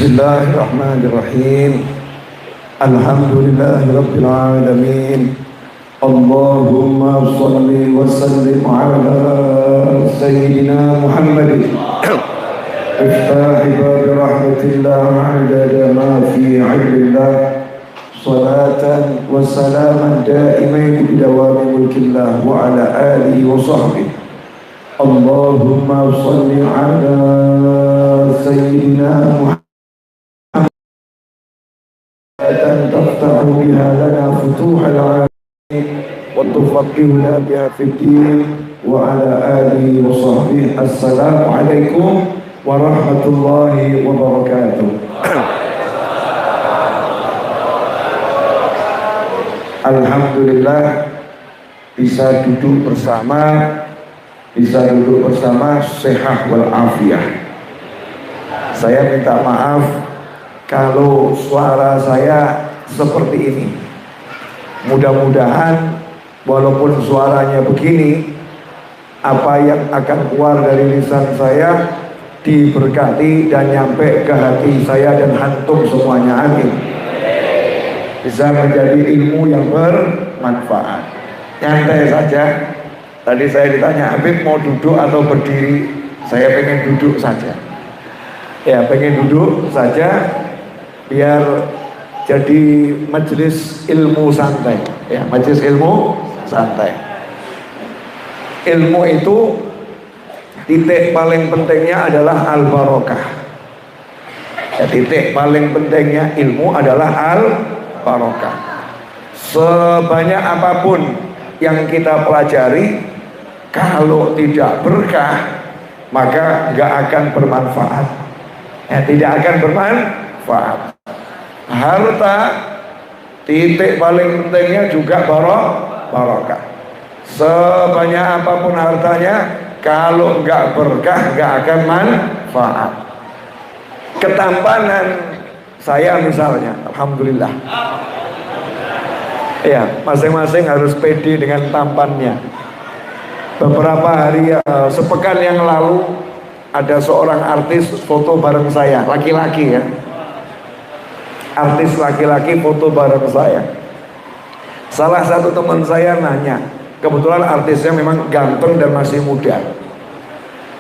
Bismillahirrahmanirrahim. Alhamdulillahirabbil alamin. Allahumma shalli wa sallim ala sayyidina Muhammadin. Iftahi bab rahmatillah adada ma fi 'ilmillah. Salatan wa salaman da'imain bidawami mulkillah wa ala alihi wa sahbihi. Allahumma shalli ala sayyidina Muhammad تفتح بها لنا فتوح العالمين وتفقهنا بها في الدين وعلى آله وصحبه. السلام عليكم ورحمة الله وبركاته. Alhamdulillah bisa duduk bersama sehat walafiat. Saya minta maaf kalau suara saya seperti ini. Mudah-mudahan walaupun suaranya begini, apa yang akan keluar dari lisan saya diberkati dan nyampe ke hati saya dan hantum semuanya, amin. Bisa menjadi ilmu yang bermanfaat. Nyantai saja. Tadi saya ditanya, Habib mau duduk atau berdiri? Saya pengen duduk saja. Ya, pengen duduk saja biar jadi majelis ilmu santai. Ya, majelis ilmu santai. Ilmu itu titik paling pentingnya adalah al-barokah. Ya, titik paling pentingnya ilmu adalah al-barokah. Sebanyak apapun yang kita pelajari, kalau tidak berkah maka nggak akan bermanfaat. Ya, tidak akan bermanfaat. Harta titik paling pentingnya juga barokah. Sebanyak apapun hartanya, kalau nggak berkah nggak akan manfaat. Ketampanan saya misalnya, alhamdulillah. Ya, masing-masing harus pede dengan tampannya. Beberapa hari sepekan yang lalu ada seorang artis foto bareng saya, laki-laki ya. Artis laki-laki foto bareng saya. Salah satu teman saya nanya, kebetulan artisnya memang ganteng dan masih muda.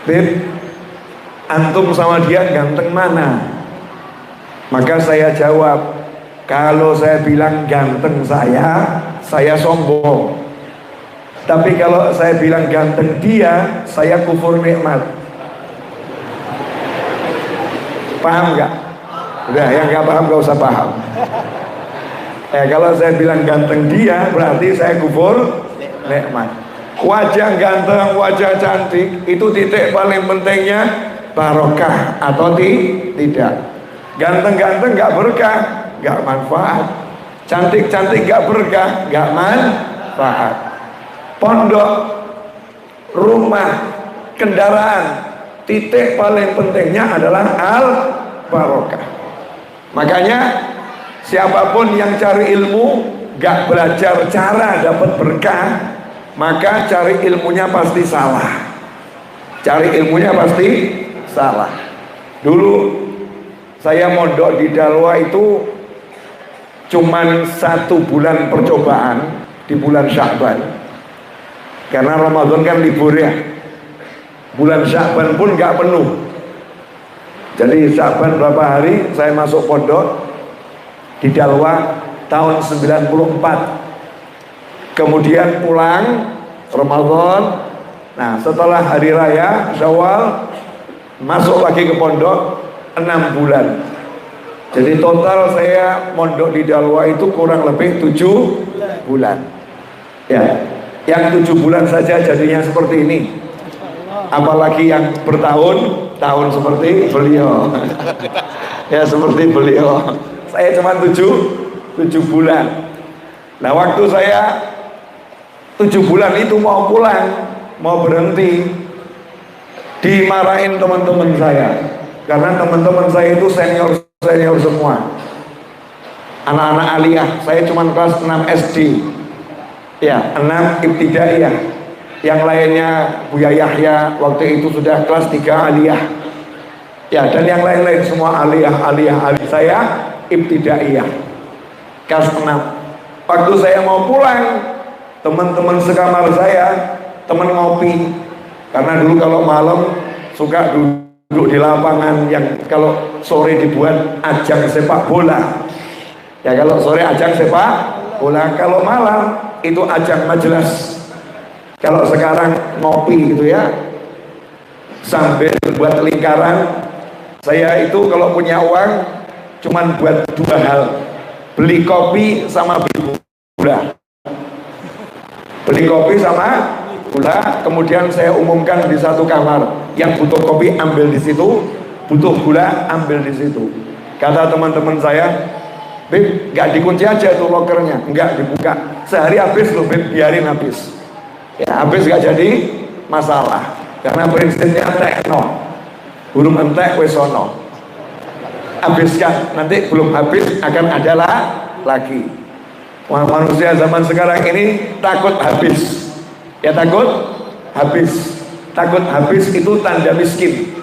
Bib, antum sama dia ganteng mana? Maka saya jawab, kalau saya bilang ganteng saya sombong. Tapi kalau saya bilang ganteng dia, saya kufur nikmat. Paham gak? Udah, yang gak paham gak usah paham. Kalau saya bilang ganteng dia, berarti saya kufur nikmat. Wajah ganteng, wajah cantik, itu titik paling pentingnya barokah atau tidak. Ganteng-ganteng gak berkah, gak manfaat. Cantik-cantik gak berkah, gak manfaat. Pondok, rumah, kendaraan, titik paling pentingnya adalah al-barokah. Makanya siapapun yang cari ilmu gak belajar cara dapat berkah, maka cari ilmunya pasti salah. Cari ilmunya pasti salah. Dulu saya mondok di Dalwa itu cuman 1 bulan percobaan di bulan Sya'ban. Karena Ramadan kan libur ya. Bulan Sya'ban pun gak penuh. Jadi Sya'ban berapa hari saya masuk pondok di Dalwa tahun 94. Kemudian pulang Ramadan. Nah, setelah hari raya Syawal masuk lagi ke pondok 6 bulan. Jadi total saya mondok di Dalwa itu kurang lebih 7 bulan. Ya, yang 7 bulan saja jadinya seperti ini. Apalagi yang bertahun-tahun seperti beliau. Ya, seperti beliau. Saya cuma 7 bulan. Nah, waktu saya 7 bulan itu mau pulang, mau berhenti, dimarahin teman-teman saya. Karena teman-teman saya itu senior semua. Anak-anak aliyah, saya cuma kelas 6 SD. Ya, 6 ibtidaiyah. Yang lainnya Buya Yahya waktu itu sudah kelas 3 aliyah. Ya, dan yang lain-lain semua aliyah. Saya ibtidaiyah kelas 6. Waktu saya mau pulang, teman-teman sekamar saya, teman ngopi. Karena dulu kalau malam suka duduk di lapangan yang kalau sore dibuat ajang sepak bola. Ya, kalau sore ajang sepak bola, kalau malam itu ajang majelis. Kalau sekarang ngopi gitu ya, sambil buat lingkaran. Saya itu kalau punya uang cuman buat 2 hal, beli kopi sama beli gula. Beli kopi sama gula, kemudian saya umumkan di satu kamar, yang butuh kopi ambil di situ, butuh gula ambil di situ. Kata teman-teman saya, Beb, nggak dikunci aja tuh lokernya, nggak dibuka. Sehari habis loh, Beb, biarin habis. Ya habis nggak jadi masalah, karena prinsipnya tekno, burung entek wesono. Habiskan, nanti belum habis akan ada lagi. Wah, manusia zaman sekarang ini takut habis. Ya takut habis. Takut habis itu tanda miskin.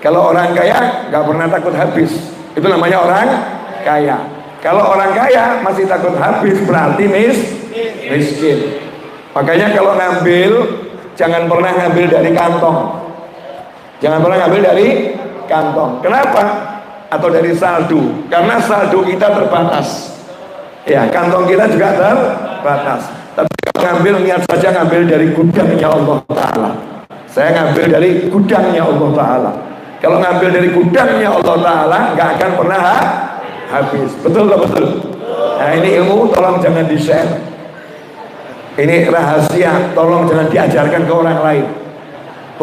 Kalau orang kaya nggak pernah takut habis, itu namanya orang kaya. Kalau orang kaya masih takut habis, berarti miskin. Makanya kalau ngambil, jangan pernah ngambil dari kantong. Jangan pernah ngambil dari kantong. Kenapa? Atau dari saldo, karena saldo kita terbatas. Ya, kantong kita juga terbatas. Tapi kalau ngambil, niat saja ngambil dari gudangnya Allah Ta'ala. Saya ngambil dari gudangnya Allah Ta'ala. Kalau ngambil dari gudangnya Allah Ta'ala, nggak akan pernah habis. Betul tak betul? Nah, ini ilmu tolong jangan di-share. Ini rahasia, tolong jangan diajarkan ke orang lain.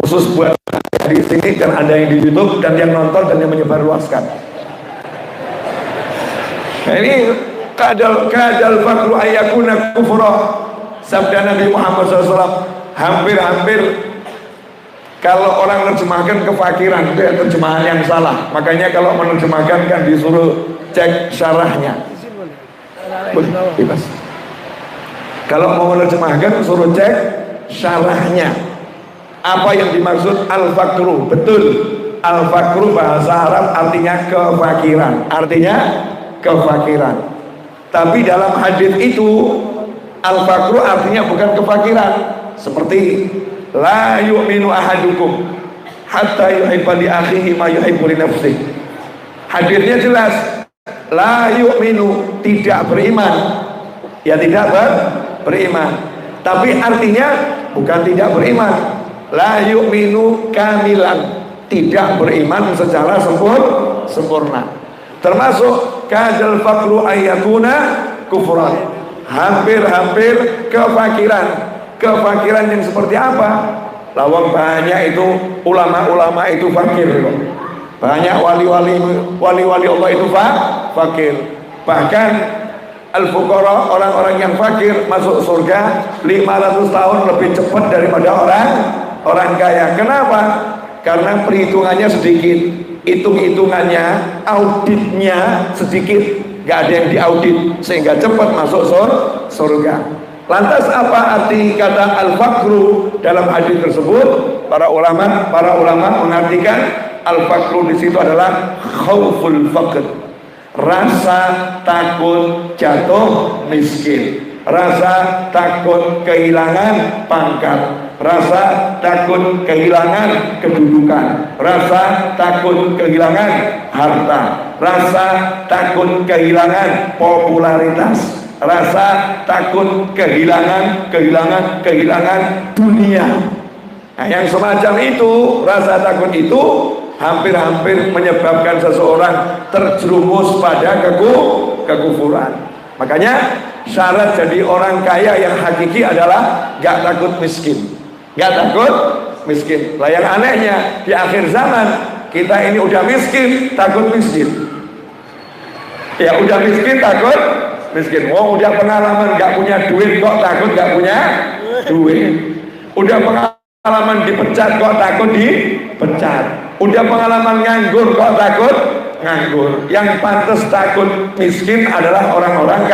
Khusus buat di sini, dan ada yang di YouTube dan yang nonton dan yang menyebarluaskan. Nah, ini kadal fakru ayyakuna kufra. Sabda Nabi Muhammad SAW, hampir-hampir kalau orang menerjemahkan kefakiran, itu ya terjemahan yang salah. Makanya kalau menerjemahkan kan disuruh cek syarahnya. Bebas. Kalau mau menerjemahkan suruh cek syarahnya. Apa yang dimaksud al-fakru? Betul, al-fakru bahasa Arab artinya kefakiran. Artinya kefakiran. Tapi dalam hadis itu al-fakru artinya bukan kefakiran. Seperti la yu'minu ahadukum hatta yuhibba li akhihi ma yuhibbu li nafsihi. Hadisnya jelas, la yu'minu, tidak beriman. Ya tidak beriman. Tapi artinya bukan tidak beriman. La yu'minu kamilan, tidak beriman secara sempurna. Termasuk kadal fakru ayyakuna kufran. Hampir-hampir kefakiran. Kefakiran yang seperti apa? Lawang banyak itu ulama-ulama itu fakir. Banyak wali-wali Allah itu fakir. Bahkan al-fuqara, orang-orang yang fakir masuk surga 500 tahun lebih cepat daripada orang kaya. Kenapa? Karena perhitungannya sedikit, hitung-hitungannya, auditnya sedikit, gak ada yang diaudit, sehingga cepat masuk surga. Lantas apa arti kata al-fakru dalam hadis tersebut? Para ulama mengartikan al-fakru di situ adalah khauful faqr, rasa takut jatuh miskin, rasa takut kehilangan pangkat, rasa takut kehilangan kedudukan, rasa takut kehilangan harta, rasa takut kehilangan popularitas, rasa takut kehilangan dunia. Nah, yang semacam itu, rasa takut itu hampir-hampir menyebabkan seseorang terjerumus pada kekufuran. Makanya syarat jadi orang kaya yang hakiki adalah gak takut miskin. Gak takut miskin. Lah yang anehnya di akhir zaman kita ini udah miskin, takut miskin. Ya udah miskin takut miskin. Wong udah pengalaman gak punya duit kok takut gak punya duit. Udah pengalaman dipecat kok takut dipecat. Udah pengalaman nganggur kok takut nganggur. Yang pantas takut miskin adalah orang-orang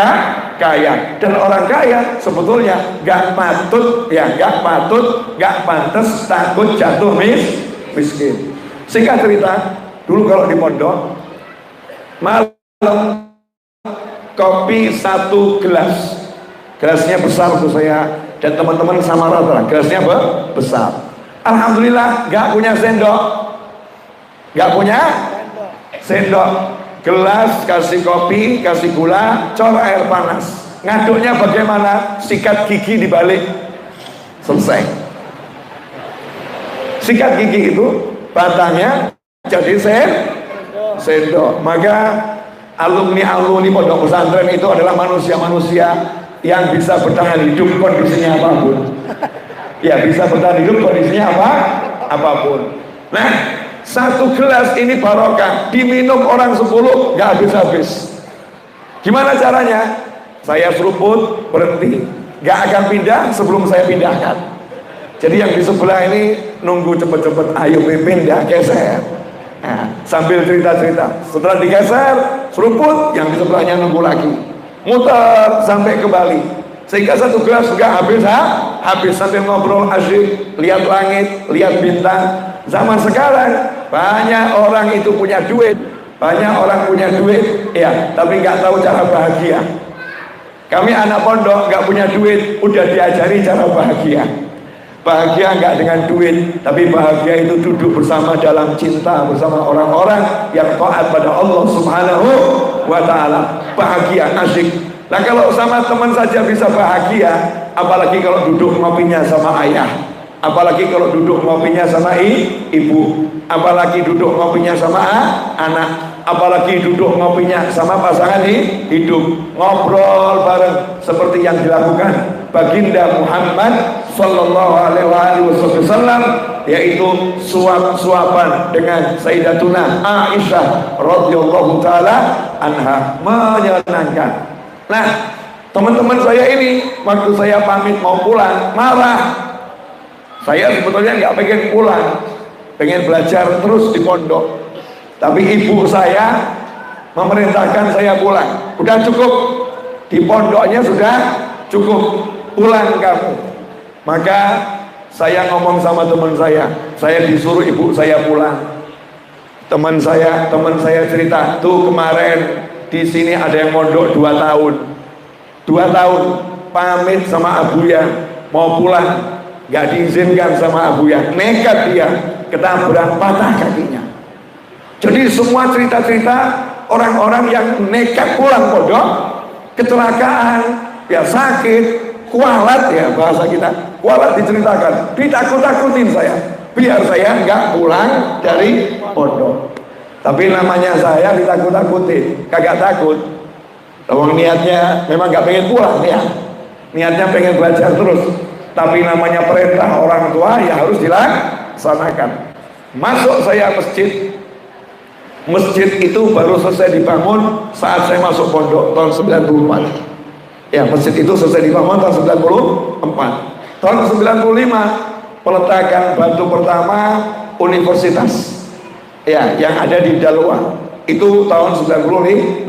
kaya. Dan orang kaya sebetulnya gak pantas takut jatuh miskin. Singkat cerita, Dulu kalau di pondok, malam kopi 1 gelas, gelasnya besar tuh saya dan teman-teman sama rata, gelasnya besar. Alhamdulillah nggak punya sendok, gelas kasih kopi, kasih gula, cor air panas. Ngaduknya bagaimana? Sikat gigi dibalik, selesai. Sikat gigi itu batangnya jadi sendok. Maka alumni pondok pesantren itu adalah manusia-manusia yang bisa bertahan hidup kondisinya apapun. Ya, bisa bertahan hidup kondisinya apapun. Nah, 1 gelas ini barokah, diminum orang 10 nggak habis-habis. Gimana caranya? Saya seruput, berhenti, nggak akan pindah sebelum saya pindahkan. Jadi yang di sebelah ini nunggu cepet-cepet, ayo pindah, geser. Nah, sambil cerita-cerita, setelah digeser, seruput, yang di sebelahnya nunggu lagi, muter sampai kembali, sehingga 1 gelas juga habis sambil ngobrol asyik, lihat langit, lihat bintang. Zaman sekarang banyak orang itu punya duit, ya, tapi nggak tahu cara bahagia. Kami anak pondok nggak punya duit, udah diajari cara bahagia. Bahagia nggak dengan duit, tapi bahagia itu duduk bersama dalam cinta bersama orang-orang yang taat pada Allah Subhanahu wa Ta'ala. Bahagia, asyik. Nah, kalau sama teman saja bisa bahagia, apalagi kalau duduk ngopinya sama ayah, apalagi kalau duduk ngopinya sama ibu, apalagi duduk ngopinya sama anak, apalagi duduk ngopinya sama pasangan hidup, ngobrol bareng seperti yang dilakukan Baginda Muhammad Sallallahu Alaihi Wasallam, yaitu suap-suapan dengan Sayyidatuna Aisyah radhiyallahu taala anha, menyenangkan. Nah, teman-teman saya ini waktu saya pamit mau pulang marah. Saya sebetulnya nggak pengen pulang, pengen belajar terus di pondok. Tapi ibu saya memerintahkan saya pulang. Udah cukup, di pondoknya sudah cukup, pulang kamu. Maka saya ngomong sama teman saya disuruh ibu saya pulang. Teman saya cerita, tuh kemarin di sini ada yang mondok 2 tahun. 2 tahun pamit sama abuya mau pulang, nggak diizinkan sama abuya, nekat dia, ketabrak, patah kakinya. Jadi semua cerita-cerita orang-orang yang nekat pulang pondok, kecelakaan, ya sakit, kualat, ya bahasa kita, kualat diceritakan, ditakut-takutin saya, biar saya nggak pulang dari pondok. Tapi namanya saya ditakut-takutin, kagak takut. Kalau niatnya memang nggak pengen pulang ya, niatnya pengen belajar terus. Tapi namanya perintah orang tua ya harus dilaksanakan. Masuk saya masjid itu baru selesai dibangun saat saya masuk pondok tahun 94. Ya, masjid itu selesai dibangun tahun 94. Tahun 95 peletakan batu pertama universitas, ya, yang ada di Dalwa. Itu tahun 95.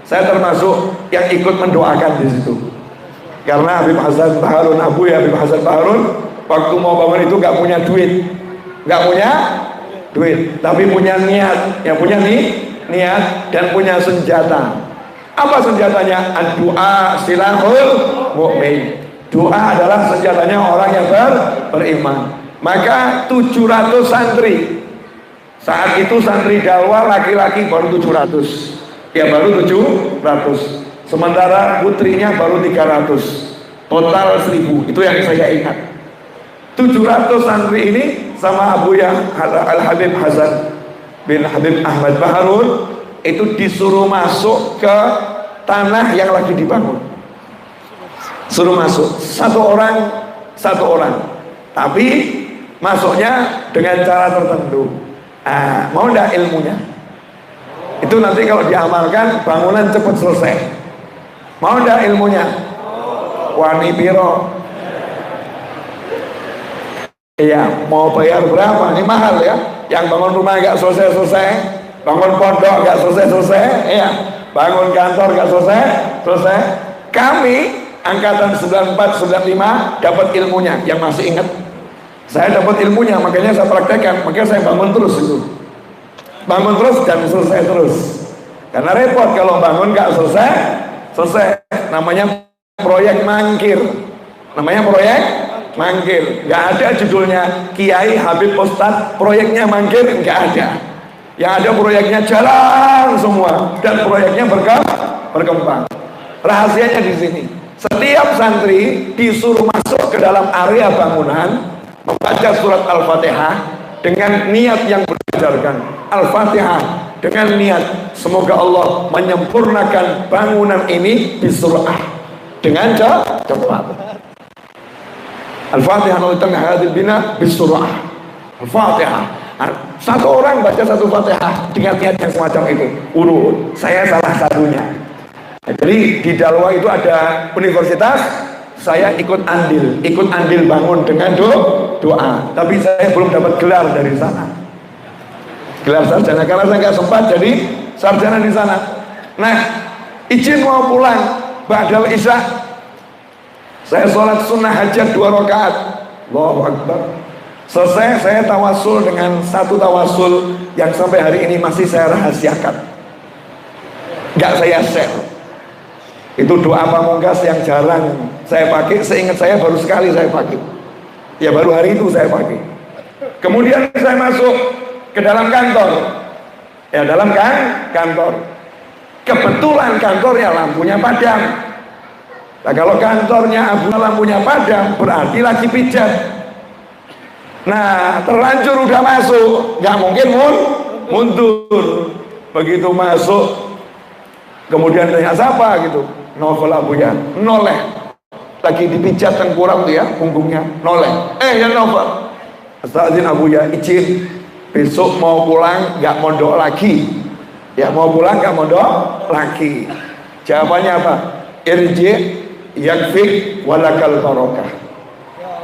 Saya termasuk yang ikut mendoakan di situ. Karena Habib Hasan Baharun, Habib Hasan Baharun waktu mau bangun itu nggak punya duit, tapi punya niat, yang punya niat dan punya senjata. Apa senjatanya? Doa silahul mu'min. Doa adalah senjatanya orang yang beriman. Maka 700 santri, saat itu santri Dalwa laki-laki baru 700, ya baru 700. Sementara putrinya baru 300, total 1000. Itu yang saya ingat. 700 santri ini sama Abuya Al-Habib Hasan bin Habib Ahmad Baharun itu disuruh masuk ke tanah yang lagi dibangun. Suruh masuk satu orang, tapi masuknya dengan cara tertentu. Mau ndak ilmunya? Itu nanti kalau diamalkan bangunan cepat selesai. Mau ndak ilmunya? Wani piro? Iya, mau bayar berapa? Ini mahal ya. Yang bangun rumah nggak selesai, bangun pondok nggak selesai, iya. Bangun kantor nggak selesai. Kami angkatan 94, 95 dapat ilmunya. Yang masih ingat? Saya dapat ilmunya, makanya saya praktekkan, makanya saya bangun terus itu. bangun terus dan selesai terus. Karena repot kalau bangun nggak selesai, namanya proyek mangkir. Namanya proyek mangkir. Nggak ada judulnya Kiai Habib Ustadz proyeknya mangkir, nggak ada. Yang ada proyeknya jalan semua dan proyeknya berkembang. Rahasianya di sini. Setiap santri disuruh masuk ke dalam area bangunan, membaca surat Al-Fatihah dengan niat yang berdasarkan Al-Fatihah dengan niat semoga Allah menyempurnakan bangunan ini bisur'ah dengan cepat. Al-Fatihah di tengah hadil bina bisur'ah. Al-Fatihah. Satu orang baca satu Fatihah dengan niat yang semacam itu. Urut. Saya salah satunya. Jadi di Dalwa itu ada universitas, saya ikut andil bangun dengan doa. Tapi saya belum dapat gelar dari sana, gelar sarjana, karena saya nggak sempat jadi sarjana di sana. Nah, izin mau pulang ba'dal isya, saya sholat sunnah hajat 2 rakaat, Allahu Akbar. Selesai, saya tawasul dengan satu tawasul yang sampai hari ini masih saya rahasiakan, nggak saya share. Itu doa pamungkas yang jarang saya pakai. Seingat saya baru sekali saya pakai. Ya baru hari itu saya pakai. Kemudian saya masuk ke dalam kantor. Ya dalam kantor. Kebetulan kantornya lampunya padam. Nah kalau kantornya abu lampunya padam berarti lagi pijat. Nah terlanjur udah masuk, nggak mungkin mundur. Begitu masuk, kemudian tanya siapa gitu. Novel Abuya, noleh. Lagi dipijat tengkurap tuh ya, punggungnya, noleh. Ya Novel. Astagfirullah Abuya, izin. Besok mau pulang, nggak mondok lagi. Ya mau pulang nggak mondok lagi. Jawabannya apa? Irji yakfik walakal barokah.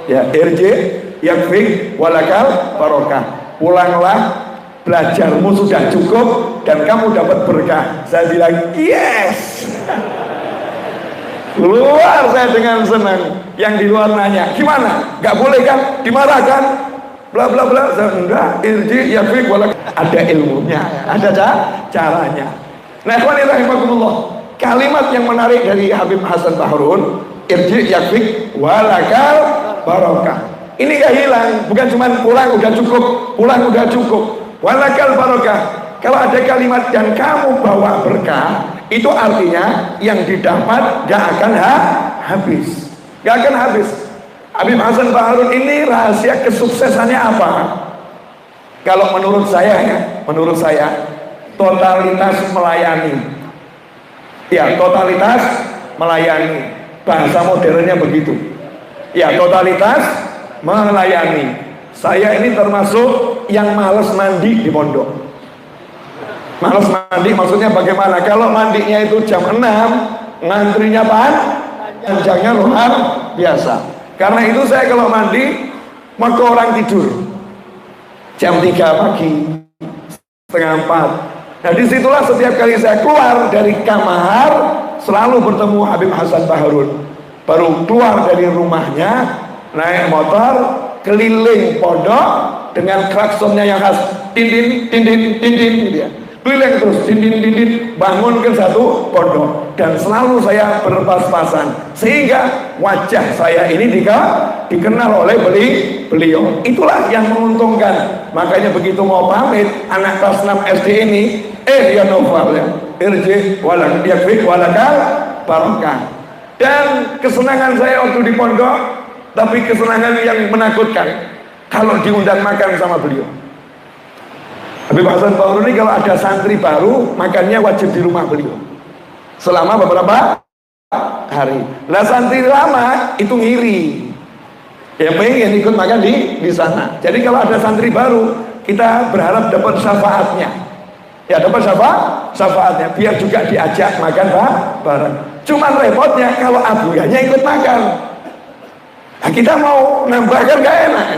Ya irji yakfik walakal barokah. Pulanglah, belajarmu sudah cukup dan kamu dapat berkah. Saya bilang yes. Keluar saya dengan senang. Yang di luar nanya gimana, nggak boleh kan, dimarahkan, bla bla bla. Saya enggak, irji yakfik walakal. Ada ilmunya, ada caranya. Nah ikhwani rahimakumullah, kalimat yang menarik dari Habib Hasan Bahrun, irji yakfik walakal barokah. Ini gak hilang, bukan cuma pulang udah cukup, walakal barokah. Kalau ada kalimat yang kamu bawa berkah, itu artinya yang didapat gak akan habis. Habib Hasan Bahrun ini rahasia kesuksesannya apa? Kalau menurut saya totalitas melayani. Ya, totalitas melayani. Bahasa modernnya begitu. Ya, totalitas melayani. Saya ini termasuk yang males mandi di pondok. Males mandi maksudnya bagaimana? Kalau mandinya itu jam 6, ngantrinya panjangnya luar biasa. Karena itu saya kalau mandi waktu orang tidur jam 3 pagi, setengah 4. Nah disitulah setiap kali saya keluar dari kamar selalu bertemu Habib Hasan Bahrun. Baru keluar dari rumahnya, naik motor keliling pondok dengan klaksonnya yang khas, tin gitu ya. Keliling terus, tin, bangunkan satu pondok. Dan selalu saya berpas-pasan sehingga wajah saya ini dikenal oleh beliau. Itulah yang menguntungkan. Makanya begitu mau pamit anak kelas 6 SD ini, ya Novel ya, irji walak yakfik walakal barokah. Dan kesenangan saya waktu di pondok, tapi kesenangan yang menakutkan kalau diundang makan sama beliau. Habib Hasan Bahrun ini kalau ada santri baru, makannya wajib di rumah beliau selama beberapa hari. Nah santri lama itu ngiri, ya pengen ikut makan di sana. Jadi kalau ada santri baru, kita berharap dapat syafaatnya. Ya dapat syafaatnya, biar juga diajak makan bareng. Cuman repotnya kalau abuyanya ikut makan. Nah, kita mau nambahkan gak enak.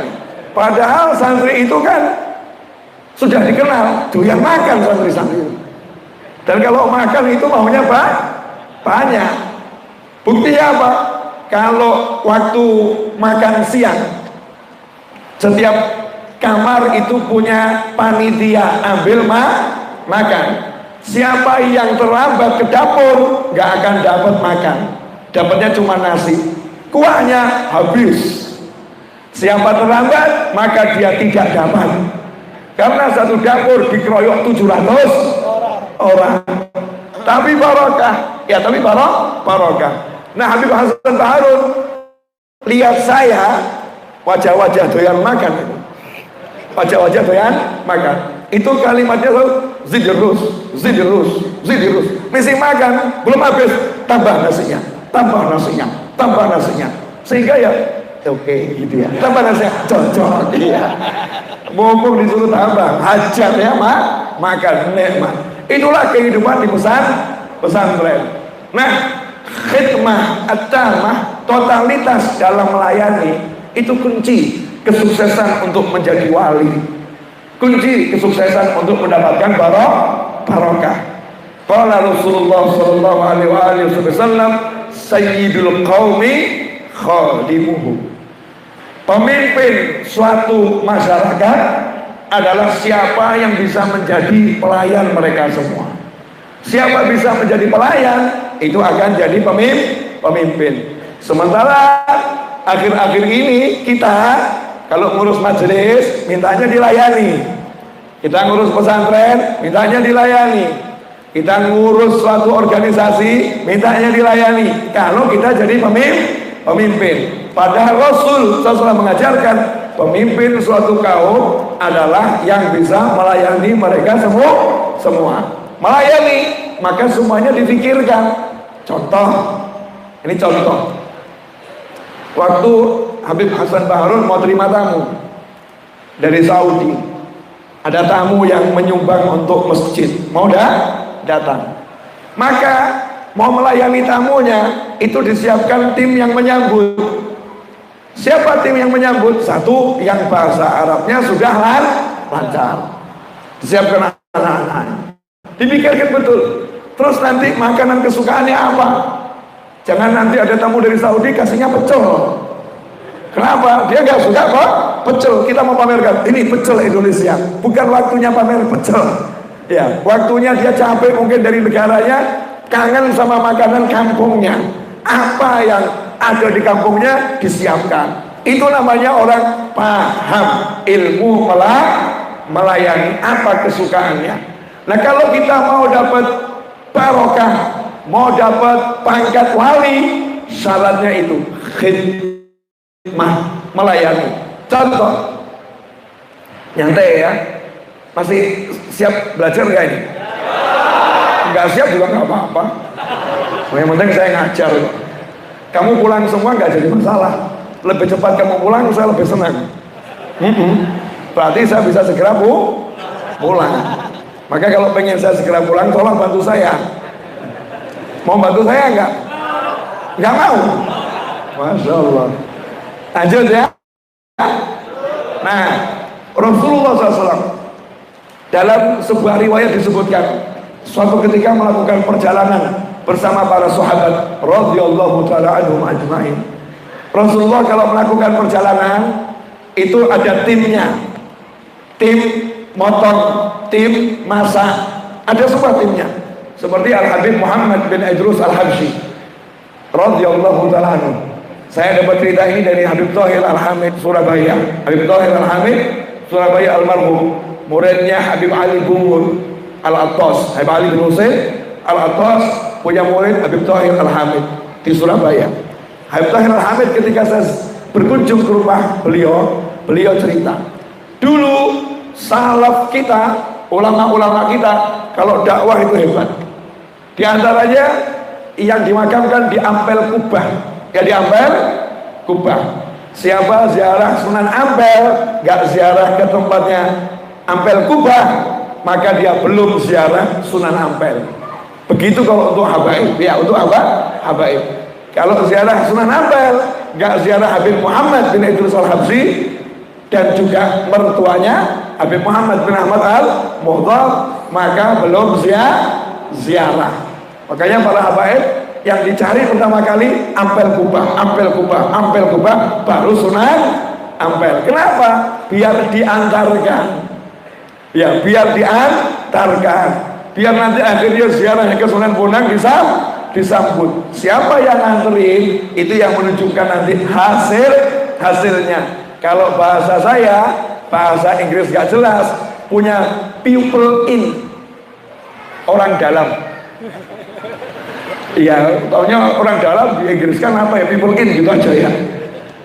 Padahal santri itu kan sudah dikenal, doyan makan santri-santri itu. Dan kalau makan itu maunya banyak. Buktinya apa? Kalau waktu makan siang, setiap kamar itu punya panitia, ambil makan. Siapa yang terlambat ke dapur nggak akan dapat makan, dapatnya cuma nasi, kuahnya habis. Siapa terlambat maka dia tidak dapat, karena satu dapur dikeroyok 700 orang. Tapi barokah, ya tapi barokah. Nah, Habib Hasan Baharun lihat saya, wajah-wajah doyan makan, wajah-wajah doyan makan. Itu kalimatnya zidirus. Mesti makan, belum habis, tambah nasinya. Sehingga ya, oke gitu ya. Tambah nasinya, cocok. Iya. Mumpung disuruh tambah, hajar ya makan nikmat. Itulah kehidupan di pesantren. Nah, khidmah at-tamah, totalitas dalam melayani, itu kunci kesuksesan untuk menjadi wali, kunci kesuksesan untuk mendapatkan barokah. Qala Rasulullah sallallahu alaihi wasallam, sayyidul qaumi khadimuhu. Pemimpin suatu masyarakat adalah siapa yang bisa menjadi pelayan mereka semua. Siapa bisa menjadi pelayan, itu akan jadi pemimpin. Sementara akhir-akhir ini kita kalau ngurus majelis mintanya dilayani, kita ngurus pesantren mintanya dilayani, kita ngurus suatu organisasi mintanya dilayani. Kalau kita jadi pemimpin, padahal Rasul SAW mengajarkan pemimpin suatu kaum adalah yang bisa melayani mereka semua. Melayani maka semuanya difikirkan. Contoh, ini contoh. Waktu Habib Hasan Baharun mau terima tamu dari Saudi, ada tamu yang menyumbang untuk masjid, mau datang, maka mau melayani tamunya itu disiapkan tim yang menyambut. Siapa tim yang menyambut? Satu yang bahasa Arabnya sudah lancar, disiapkan anak-anak, dipikirkan betul. Terus nanti makanan kesukaannya apa? Jangan nanti ada tamu dari Saudi kasihnya pecel. Kenapa? Dia nggak suka kok pecel. Kita mau pamerkan, ini pecel Indonesia. Bukan waktunya pamer pecel. Ya, waktunya dia capek mungkin dari negaranya, kangen sama makanan kampungnya. Apa yang ada di kampungnya disiapkan. Itu namanya orang paham ilmu melayani, apa kesukaannya. Nah, kalau kita mau dapat barokah, mau dapat pangkat wali, syaratnya itu khidmah, melayani. Contoh, nyantai ya, masih siap belajar gak ini? Nggak siap juga nggak apa-apa. Yang penting saya ngajar. Kamu pulang semua nggak jadi masalah. Lebih cepat kamu pulang, saya lebih senang. Berarti saya bisa segera pulang. Maka kalau pengen saya segera pulang, tolong bantu saya. Mau bantu saya enggak? Enggak mau? Masya Allah. Lanjut ya. Nah, Rasulullah SAW dalam sebuah riwayat disebutkan, suatu ketika melakukan perjalanan bersama para sahabat radhiyallahu ta'ala anhum ajma'in. Rasulullah kalau melakukan perjalanan itu ada timnya, tim motong, tim masak, ada semua timnya. Seperti Al-Habib Muhammad bin Idrus Al-Habsyi radhiyallahu ta'ala anhu. Saya dapat cerita ini dari Habib Thahir Al-Hamid Surabaya. Habib Thahir Al-Hamid Surabaya almarhum, muridnya Habib Ali Bungun Al-Attas. Habib Ali bin Husain Al-Attas punya murid Habib Thahir Al-Hamid di Surabaya. Habib Thahir Al-Hamid ketika saya berkunjung ke rumah beliau cerita, dulu salaf kita, ulama-ulama kita kalau dakwah itu hebat. Di antaranya yang dimakamkan di Ampel Kubah, ya di Ampel Kubah. Siapa ziarah Sunan Ampel gak ziarah ke tempatnya Ampel Kubah, maka dia belum ziarah Sunan Ampel. Begitu kalau untuk habaib, ya untuk apa? Habaib. Kalau ziarah Sunan Ampel, gak ziarah Habib Muhammad bin Idrus Al-Habsyi dan juga mertuanya Habib Muhammad bin Ahmad Al-Muhdar, maka belum ziarah. Makanya para habaib yang dicari pertama kali Ampel Kubah, Ampel Kubah, Ampel Kubah, baru Ampel. Kenapa? Biar diantarkan. Ya, biar diantarkan. Biar nanti akhirnya ziarahnya ke Sunan Bonang bisa disambut. Siapa yang nganterin, itu yang menunjukkan nanti hasilnya. Kalau bahasa saya, bahasa Inggris gak jelas, punya people in, orang dalam. Iya, taunya orang dalam di Inggris kan apa ya, people in gitu aja ya.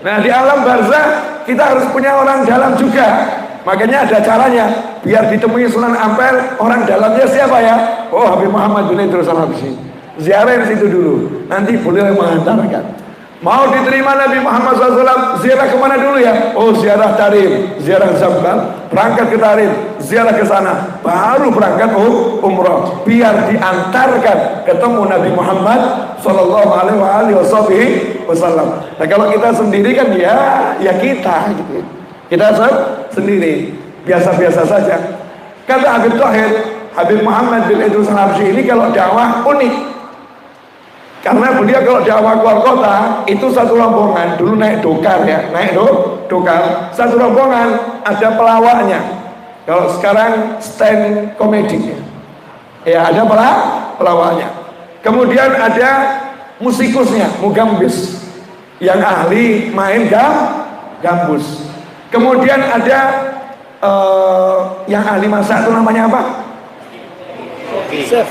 Nah di alam barzah kita harus punya orang dalam juga. Makanya ada caranya, biar ditemui Sunan Ampel, orang dalamnya siapa ya? Oh, Habib Muhammad bin Idrus Al-Habsyi. Ziarah situ dulu, nanti boleh mengantarkan. Mau diterima Nabi Muhammad SAW, ziarah kemana dulu ya? Oh, ziarah Tarim, ziarah Zamzam, berangkat ke Tarim, ziarah ke sana, baru berangkat umrah. Biar diantarkan ketemu Nabi Muhammad SAW. Nah kalau kita sendiri kan ya kita gitu. Kita sendiri, biasa-biasa saja. Kata Habib Thohir, Habib Muhammad bin Idrus Al-Habsyi ini kalau dakwah unik. Karena beliau kalau dakwah keluar kota itu satu rombongan, dulu naik dokar ya, dokar, satu rombongan ada pelawaknya. Kalau sekarang stand komedi ya ada pelawaknya. Kemudian ada musikusnya, mugambis, yang ahli main gambus. Kemudian ada yang ahli masak itu namanya apa? Chef.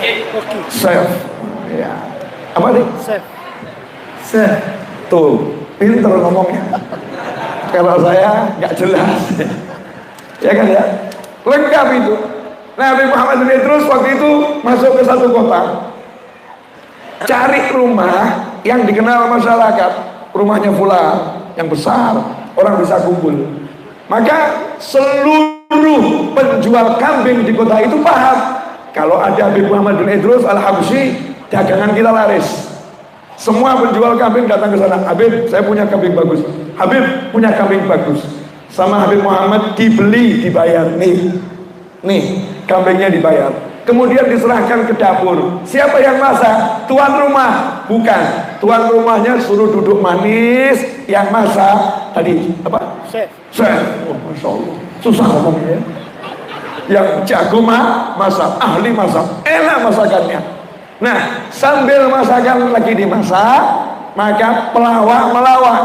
Ya. Apa nih? Chef. Tuh, ini terus ngomongnya. Kalau saya nggak jelas. Ya kan ya? Lengkap itu. Nah, Habib Muhammad bin Idrus waktu itu masuk ke satu kota, cari rumah yang dikenal masyarakat, rumahnya fulan yang besar, orang bisa kumpul. Maka seluruh penjual kambing di kota itu paham kalau ada Habib Muhammad bin Idrus Al-Habsyi, dagangan kita laris. Semua penjual kambing datang ke sana. Habib, saya punya kambing bagus. Habib punya kambing bagus. Sama Habib Muhammad dibeli, dibayar. Nih kambingnya dibayar. Kemudian diserahkan ke dapur. Siapa yang masak? Tuan rumah. Bukan. Tuan rumahnya suruh duduk manis. Yang masak tadi apa? Chef. Oh, Masya Allah. Susah ngomongnya. Yang jago masak, ahli masak, enak masakannya. Nah, sambil masakan lagi dimasak, maka pelawak melawak.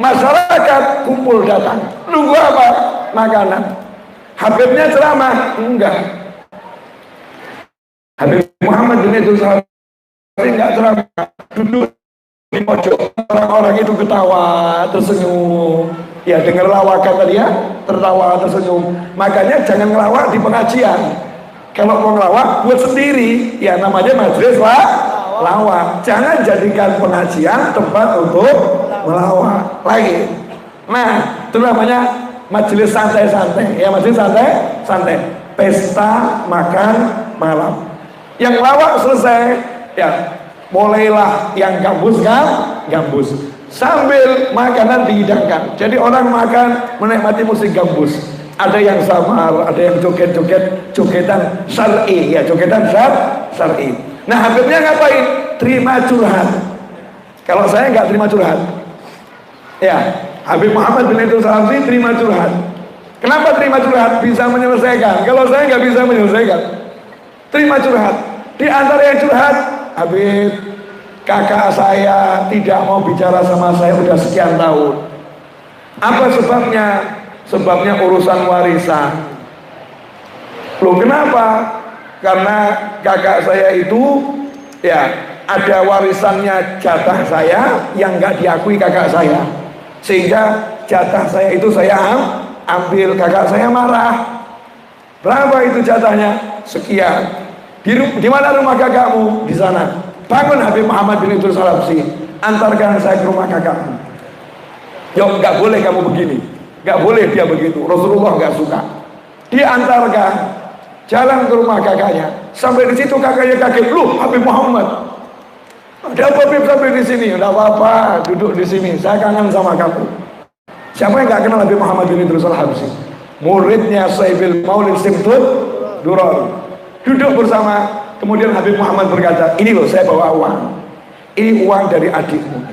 Masyarakat kumpul datang. Nunggu apa? Makanan. Habibnya ceramah? Enggak. Habib Muhammad bin Idrus enggak ceramah. Duduk di pojok. Orang-orang itu ketawa, tersenyum. Ya, dengar lawakan tadi ya, tertawa, tersenyum. Makanya jangan ngelawak di pengajian. Kalau mau ngelawak buat sendiri, ya namanya majelis lawak. Jangan jadikan pengajian tempat untuk melawak lagi. Nah, itu namanya majelis santai-santai. Ya, majelis santai. Pesta makan malam. Yang lawak selesai, ya mulailah yang gambus sambil makanan dihidangkan. Jadi orang makan menikmati musik gambus. Ada yang samar, ada yang jogetan syar'i, ya jogetan syar'i. Nah, Habibnya ngapain? Terima curhat. Kalau saya nggak terima curhat. Ya, Habib Muhammad bin Idrus Al-Habsyi terima curhat. Kenapa terima curhat? Bisa menyelesaikan. Kalau saya nggak bisa menyelesaikan, terima curhat. Di antara yang curhat, Habib, kakak saya tidak mau bicara sama saya udah sekian tahun. Apa sebabnya? Sebabnya urusan warisan. Loh, kenapa? Karena kakak saya itu ya ada warisannya jatah saya yang nggak diakui kakak saya, sehingga jatah saya itu saya ambil. Kakak saya marah. Berapa itu jatahnya? Sekian. Di mana rumah kakakmu? Di sana. Bangun Habib Muhammad bin Idrus Al-Habsyi, antarkan saya ke rumah kakakmu. Yo, nggak boleh kamu begini, nggak boleh dia begitu. Rasulullah nggak suka. Diantarkan, jalan ke rumah kakaknya. Sampai di situ kakaknya kaget. Loh, Habib Muhammad, ada apa Habib sampai di sini? Udah apa-apa, duduk di sini. Saya kangen sama kamu. Siapa yang nggak kenal Habib Muhammad bin Idrus Al-Habsyi? Muridnya Saibil Maulid Simtud Durar. Duduk bersama. Kemudian Habib Muhammad berkata, ini loh saya bawa uang. Ini uang dari adikmu.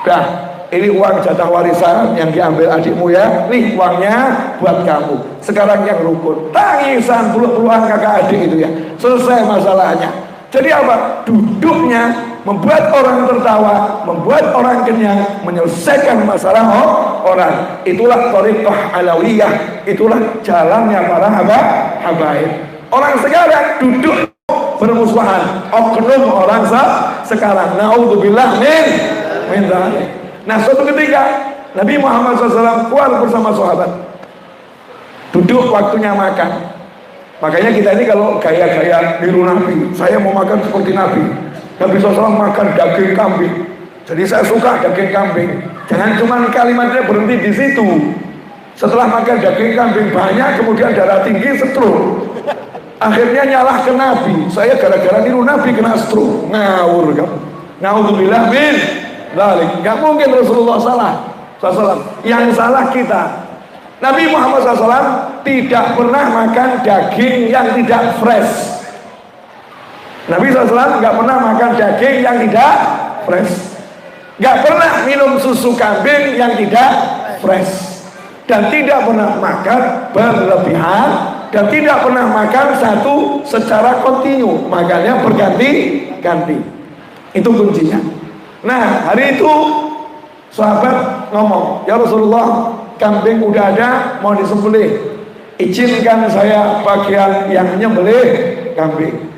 Dah, ini uang jatah warisan yang diambil adikmu ya. Nih uangnya buat kamu. Sekarang yang rukun. Tangisan peluk-pelukan kakak adik itu ya. Selesai masalahnya. Jadi apa? Duduknya membuat orang tertawa, membuat orang kenyang, menyelesaikan masalah orang. Itulah thariqah alawiyah, itulah jalannya para habaib. Orang sekarang duduk bermusuhan, oknum orang sekarang. Naudzubillah min dzalik. Nah, suatu ketika Nabi Muhammad SAW keluar bersama sahabat, duduk waktunya makan. Makanya kita ini kalau gaya-gaya niru Nabi, saya mau makan seperti Nabi. Nabi SAW makan daging kambing, jadi saya suka daging kambing. Jangan cuma kalimatnya berhenti di situ. Setelah makan daging kambing banyak, kemudian darah tinggi, stroke. Akhirnya nyalah ke Nabi. Saya gara-gara niru Nabi kena stroke. Ngawur kamu. Naudzubillah min dzalik. Gak mungkin Rasulullah salah. Yang salah kita. Nabi Muhammad SAW tidak pernah makan daging yang tidak fresh. Nabi SAW nggak pernah makan daging yang tidak fresh. Nggak pernah minum susu kambing yang tidak fresh. Dan tidak pernah makan berlebihan. Dan tidak pernah makan satu secara kontinu. Makannya berganti-ganti. Itu kuncinya. Nah, hari itu sahabat ngomong, ya Rasulullah, kambing udah ada, mau disembelih. Izinkan saya bagian yang nyembelih kambing.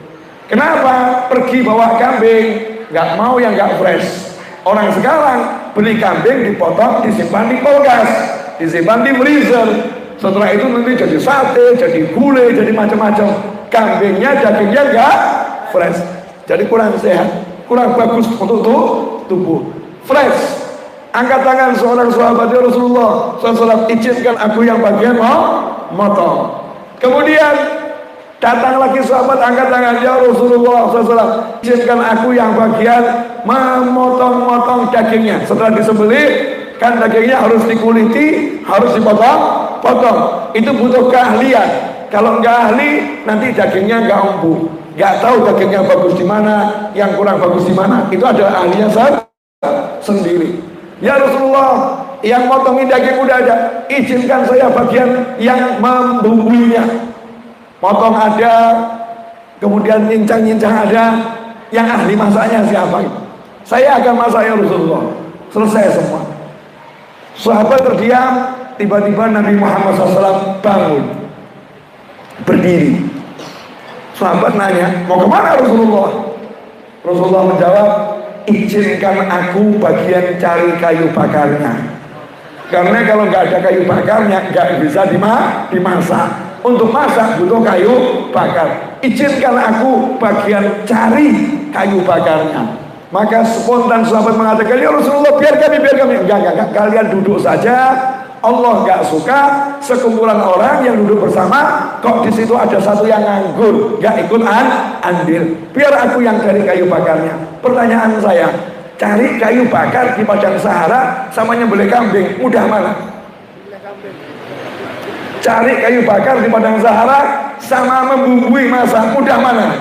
Kenapa pergi bawa kambing? Gak mau yang gak fresh. Orang sekarang beli kambing dipotong, disimpan di kulkas, disimpan di freezer. Setelah itu nanti jadi sate, jadi gulai, jadi macam-macam. Kambingnya, dagingnya gak fresh. Jadi kurang sehat, kurang bagus untuk tubuh. Fresh. Angkat tangan seorang sahabat, ya Rasulullah SAW, izinkan aku yang bagian motong. Kemudian datang lagi sahabat, angkat tangan, ya Rasulullah SAW, izinkan aku yang bagian memotong-motong dagingnya. Setelah disembelih, kan dagingnya harus dikuliti, harus dipotong. Itu butuh keahlian. Kalau nggak ahli, nanti dagingnya nggak empuk. Nggak tahu dagingnya bagus di mana, yang kurang bagus di mana. Itu ada ahlinya sendiri. Ya Rasulullah, yang motongin daging udah ada, izinkan saya bagian yang membumbuinya. Motong ada, kemudian nyincang-nyincang ada. Yang ahli masaknya siapa itu? Saya akan masak, ya Rasulullah. Selesai semua. Sahabat terdiam. Tiba-tiba Nabi Muhammad SAW bangun, berdiri. Sahabat nanya, mau kemana Rasulullah? Rasulullah menjawab, izinkan aku bagian cari kayu bakarnya. Karena kalau nggak ada kayu bakarnya nggak bisa dimasak. Untuk masak butuh kayu bakar. Izinkan aku bagian cari kayu bakarnya. Maka spontan sahabat mengatakan, ya Rasulullah, biar kami. Enggak, kalian duduk saja. Allah nggak suka sekumpulan orang yang duduk bersama kok di situ ada satu yang nganggur, nggak ikut andil. Biar aku yang cari kayu bakarnya. Pertanyaan saya, cari kayu bakar di padang Sahara sama nyembelih kambing, mudah mana? Cari kayu bakar di padang Sahara sama membumbui masak, mudah mana?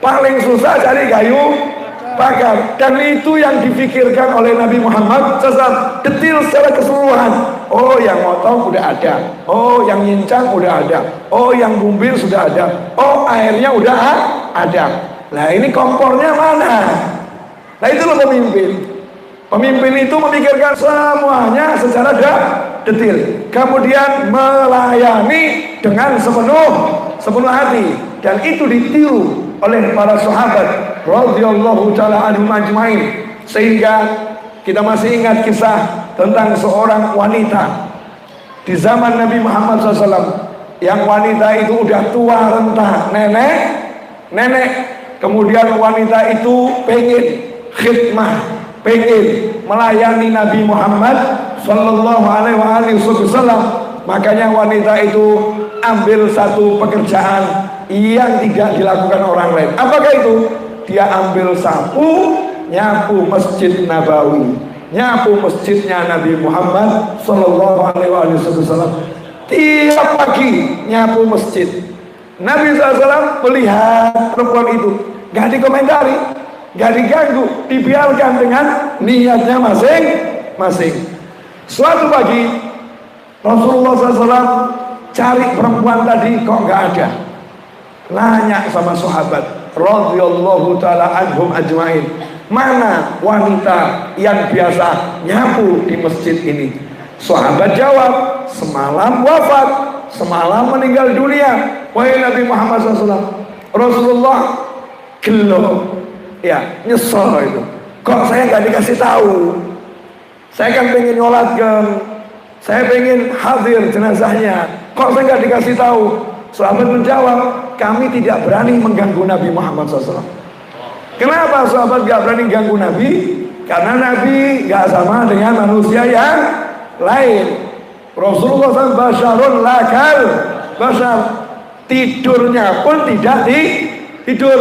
Paling susah cari kayu bakar. Dan itu yang difikirkan oleh Nabi Muhammad SAW, detil secara keseluruhan. Oh, yang motong udah ada, oh yang nyincang udah ada, oh yang bumbil sudah ada, oh airnya udah ada. Nah, ini kompornya mana? Nah, itu loh pemimpin. Pemimpin itu memikirkan semuanya secara detil, kemudian melayani dengan sepenuh hati. Dan itu ditiru oleh para sahabat radhiyallahu ta'ala anhum ajmain. Sehingga kita masih ingat kisah tentang seorang wanita di zaman Nabi Muhammad SAW. Yang wanita itu udah tua renta, nenek. Kemudian wanita itu pengen khidmah, pengen melayani Nabi Muhammad Sallallahu Alaihi Wasallam. Makanya wanita itu ambil satu pekerjaan yang tidak dilakukan orang lain. Apakah itu? Dia ambil sapu, nyapu Masjid Nabawi, nyapu masjidnya Nabi Muhammad Sallallahu Alaihi Wasallam. Tiap pagi nyapu masjid. Nabi SAW melihat perempuan itu, gak dikomentari. nggak diganggu, dibiarkan dengan niatnya masing-masing. Suatu pagi Rasulullah SAW cari perempuan tadi kok nggak ada. Nanya sama sahabat radhiyallahu taala anhum ajmain, mana wanita yang biasa nyapu di masjid ini? Sahabat jawab, semalam wafat, semalam meninggal dunia. Wahai Nabi Muhammad SAW. Rasulullah gelo, ya nyesel itu. Kok saya nggak dikasih tahu? Saya kan pengen nyolatkan, saya pengen hadir jenazahnya. Kok saya nggak dikasih tahu? Sahabat menjawab, kami tidak berani mengganggu Nabi Muhammad SAW. Kenapa sahabat nggak berani ganggu Nabi? Karena Nabi nggak sama dengan manusia yang lain. Rasulullah SAW basyarun lakal basyar, tidurnya pun tidak tidur.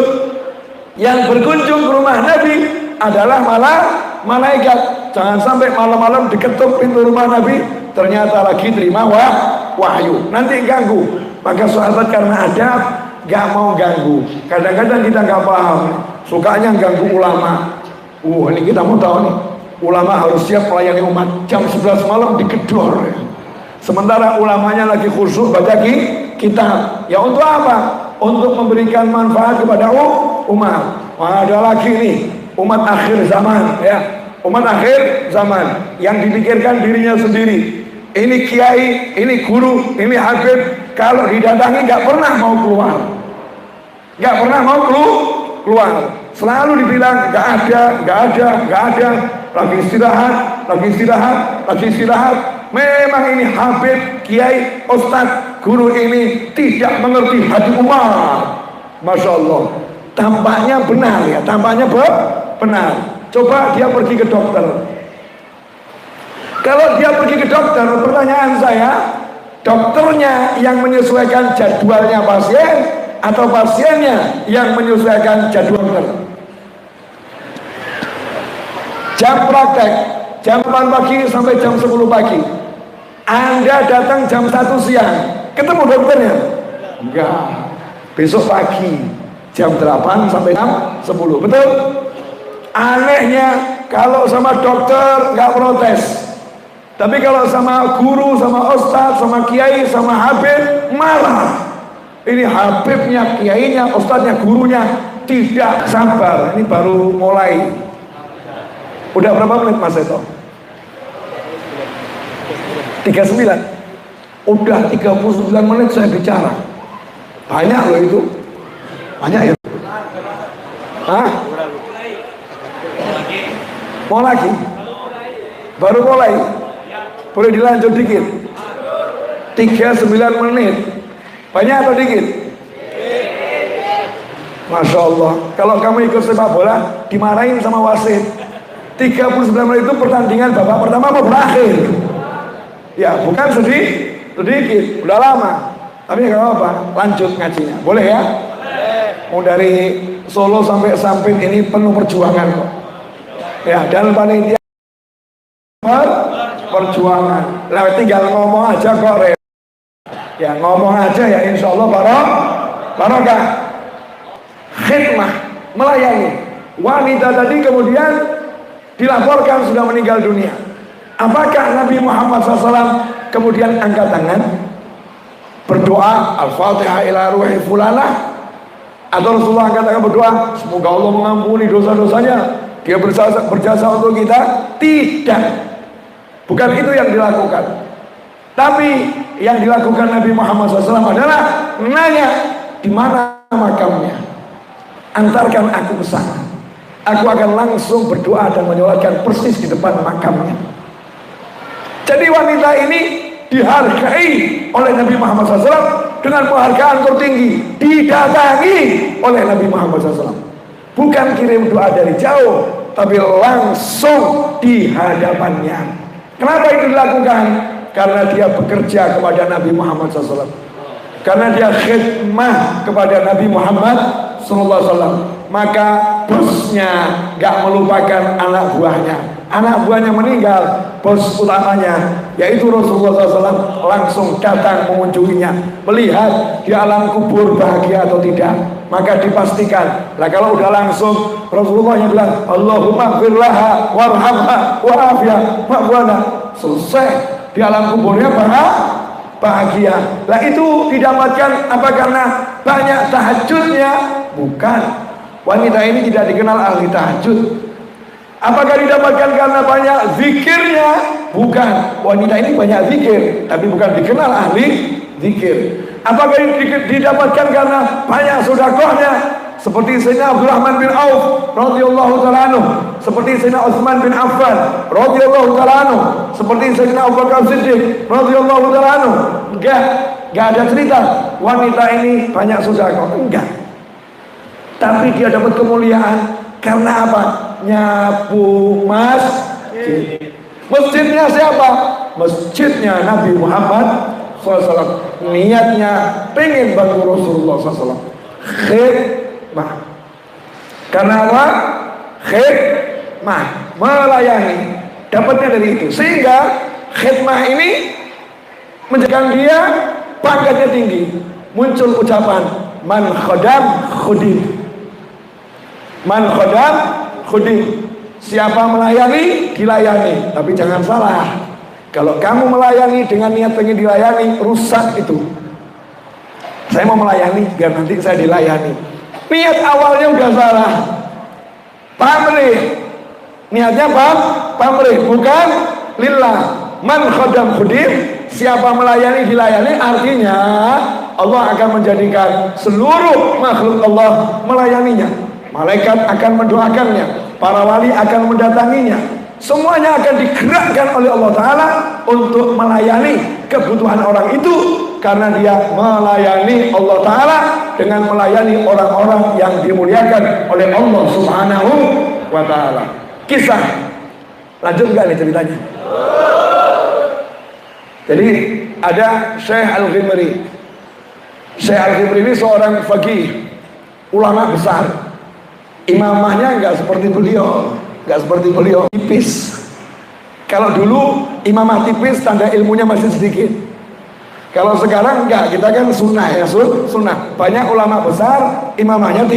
Yang berkunjung ke rumah Nabi adalah malah malaikat. Jangan sampai malam-malam diketuk pintu rumah Nabi, ternyata lagi terima wahyu, nanti ganggu. Maka sahabat karena adab gak mau ganggu. Kadang-kadang kita gak paham, sukanya ganggu ulama. Ini kita mau tahu nih, ulama harus siap melayani umat. Jam 11 malam digedor ya. Sementara ulamanya lagi khusyuk baca kitab. Ya untuk apa? Untuk memberikan manfaat kepada umat. Ada lagi nih umat akhir zaman ya. Umat akhir zaman yang dipikirkan dirinya sendiri. Ini kiai, ini guru, ini habib, kalau didatangi nggak pernah mau keluar, nggak pernah mau keluar. Selalu dibilang nggak ada, lagi istirahat. Memang ini habib, kiai, ustadz, guru ini tidak mengerti hati umat. Masya Allah, tampaknya benar ya, tampaknya benar. Coba dia pergi ke dokter. Kalau dia pergi ke dokter, pertanyaan saya, dokternya yang menyesuaikan jadwalnya pasien atau pasiennya yang menyesuaikan jadwal dokter? Jam praktek jam 8 pagi sampai jam 10 pagi. Anda datang jam 1 siang, ketemu dokternya? Enggak. Besok pagi jam 8 sampai jam 10. Betul? Anehnya kalau sama dokter nggak protes. Tapi kalau sama guru, sama ustadz, sama kiai, sama habib, marah. Ini habibnya, kiainya, ustadznya, gurunya tidak sabar. Ini baru mulai. Udah berapa menit Mas Eto? 39. Udah 39 menit saya bicara. Banyak loh itu. Banyak ya. Hah? Mau lagi? Baru mulai. Boleh dilanjut dikit? 39 menit. Banyak atau dikit? Masya Allah. Kalau kamu ikut sepak bola dimarahin sama wasit. 39 menit itu pertandingan babak pertama mau berakhir. Ya bukan sedikit. Udah lama. Tapi nggak apa-apa, lanjut ngajinya. Boleh ya? Mau dari Solo sampai Sampit ini penuh perjuangan kok. Ya, dan panitia perjuangan. Lah tinggal ngomong aja kok Re. Ya ngomong aja ya insya Allah barokah. Khidmah, melayani. Wanita tadi kemudian dilaporkan sudah meninggal dunia. Apakah Nabi Muhammad SAW kemudian angkat tangan berdoa Al-Fatihah ila ruhi fulanah, atau Rasulullah angkat tangan berdoa semoga Allah mengampuni dosa-dosanya, dia berjasa untuk kita? Tidak. Bukan itu yang dilakukan. Tapi yang dilakukan Nabi Muhammad SAW adalah nanya, di mana makamnya? Antarkan aku ke sana. Aku akan langsung berdoa dan menyolatkan persis di depan makamnya. Jadi wanita ini dihargai oleh Nabi Muhammad SAW dengan penghargaan tertinggi. Didatangi oleh Nabi Muhammad SAW. Bukan kirim doa dari jauh, tapi langsung di hadapannya. Kenapa itu dilakukan? Karena dia bekerja kepada Nabi Muhammad SAW. Karena dia khidmah kepada Nabi Muhammad SAW. Maka bosnya nggak melupakan anak buahnya. Anak buahnya meninggal, bos utamanya yaitu Rasulullah SAW langsung datang mengunjunginya, melihat di alam kubur bahagia atau tidak. Maka dipastikan, lah kalau udah langsung Rasulullah yang bilang Allahumma firlaha warhamha wa'afiyah ma'buana, selesai di alam kuburnya bahagia. Lah itu didapatkan apa? Karena banyak tahajudnya? Bukan. Wanita ini tidak dikenal ahli tahajud. Apakah didapatkan karena banyak zikirnya? Bukan. Wanita ini banyak zikir, tapi bukan dikenal ahli zikir. Apakah didapatkan karena banyak sedekahnya? Seperti Sayyidina Abdurrahman bin Auf radhiyallahu ta'ala anhu, seperti Sayyidina Utsman bin Affan radhiyallahu ta'ala anhu, seperti Sayyidina Abu Bakar Siddiq radhiyallahu ta'ala anhu. Enggak ada cerita wanita ini banyak sedekah, enggak. Tapi dia dapat kemuliaan karena apa? Nyapu masjid. Masjidnya siapa? Masjidnya Nabi Muhammad SAW. Niatnya pengen bantu Rasulullah SAW. Khidmah. Karena apa? Khidmah, melayani. Dapatnya dari itu. Sehingga khidmah ini menjadikan dia pangkatnya tinggi. Muncul ucapan man khodam khudim. Man khodam khudim. Siapa melayani, dilayani. Tapi jangan salah, kalau kamu melayani dengan niat pengen dilayani, rusak itu. Saya mau melayani biar nanti saya dilayani. Niat awalnya udah salah. Pamrih. Niatnya pamrih, bukan lillah. Man khodam khudim. Siapa melayani, dilayani. Artinya Allah akan menjadikan seluruh makhluk Allah melayaninya. Malaikat akan mendoakannya, para wali akan mendatanginya. Semuanya akan digerakkan oleh Allah Ta'ala untuk melayani kebutuhan orang itu, karena dia melayani Allah Ta'ala dengan melayani orang-orang yang dimuliakan oleh Allah Subhanahu wa Ta'ala. Kisah lanjut nggak nih ceritanya? Jadi ada Syekh Al-Ghimri. Syekh Al-Ghimri ini seorang faqih, ulama besar. Imamahnya nggak seperti beliau, tipis. Kalau dulu imamah tipis tanda ilmunya masih sedikit. Kalau sekarang enggak, kita kan sunnah ya, sunnah. Banyak ulama besar imamahnya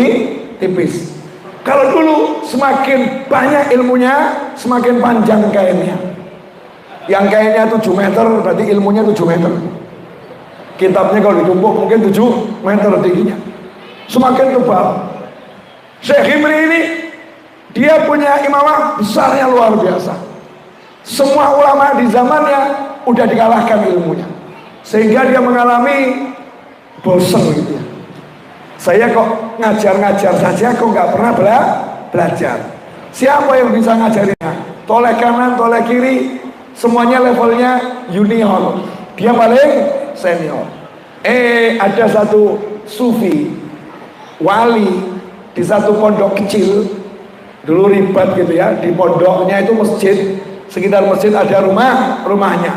tipis. Kalau dulu semakin banyak ilmunya, semakin panjang kainnya. Yang kainnya 7 meter berarti ilmunya 7 meter. Kitabnya kalau ditumpuk mungkin 7 meter tingginya. Semakin tebal. Syekh Ghimri ini dia punya imamah besarnya luar biasa. Semua ulama di zamannya udah dikalahkan ilmunya, sehingga dia mengalami bosan gitu ya. Saya kok ngajar-ngajar saja, kok nggak pernah belajar. Siapa yang bisa ngajarinya? Toleh kanan, toleh kiri, semuanya levelnya junior. Dia paling senior. Ada satu sufi wali di satu pondok kecil, dulu ribet gitu ya. Di pondoknya itu masjid, sekitar masjid ada rumahnya.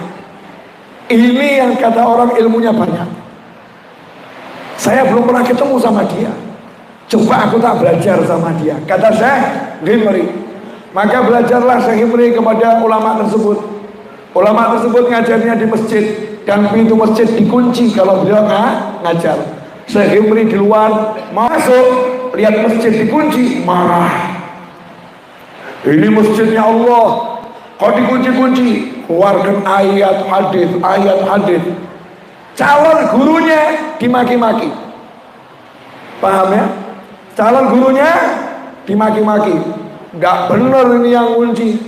Ini yang kata orang ilmunya banyak. Saya belum pernah ketemu sama dia. Coba aku tak belajar sama dia, kata Syekh Ghimri. Maka belajarlah Syekh Ghimri kepada ulama tersebut. Ulama tersebut ngajarnya di masjid, dan pintu masjid dikunci kalau beliau ngajar. Syekh Ghimri di luar masuk, lihat masjid dikunci, marah. Ini masjidnya Allah, kok dikunci-kunci? Keluarkan ayat hadis. Calon gurunya dimaki-maki. Paham ya? Calon gurunya dimaki-maki. Gak bener ini yang kunci.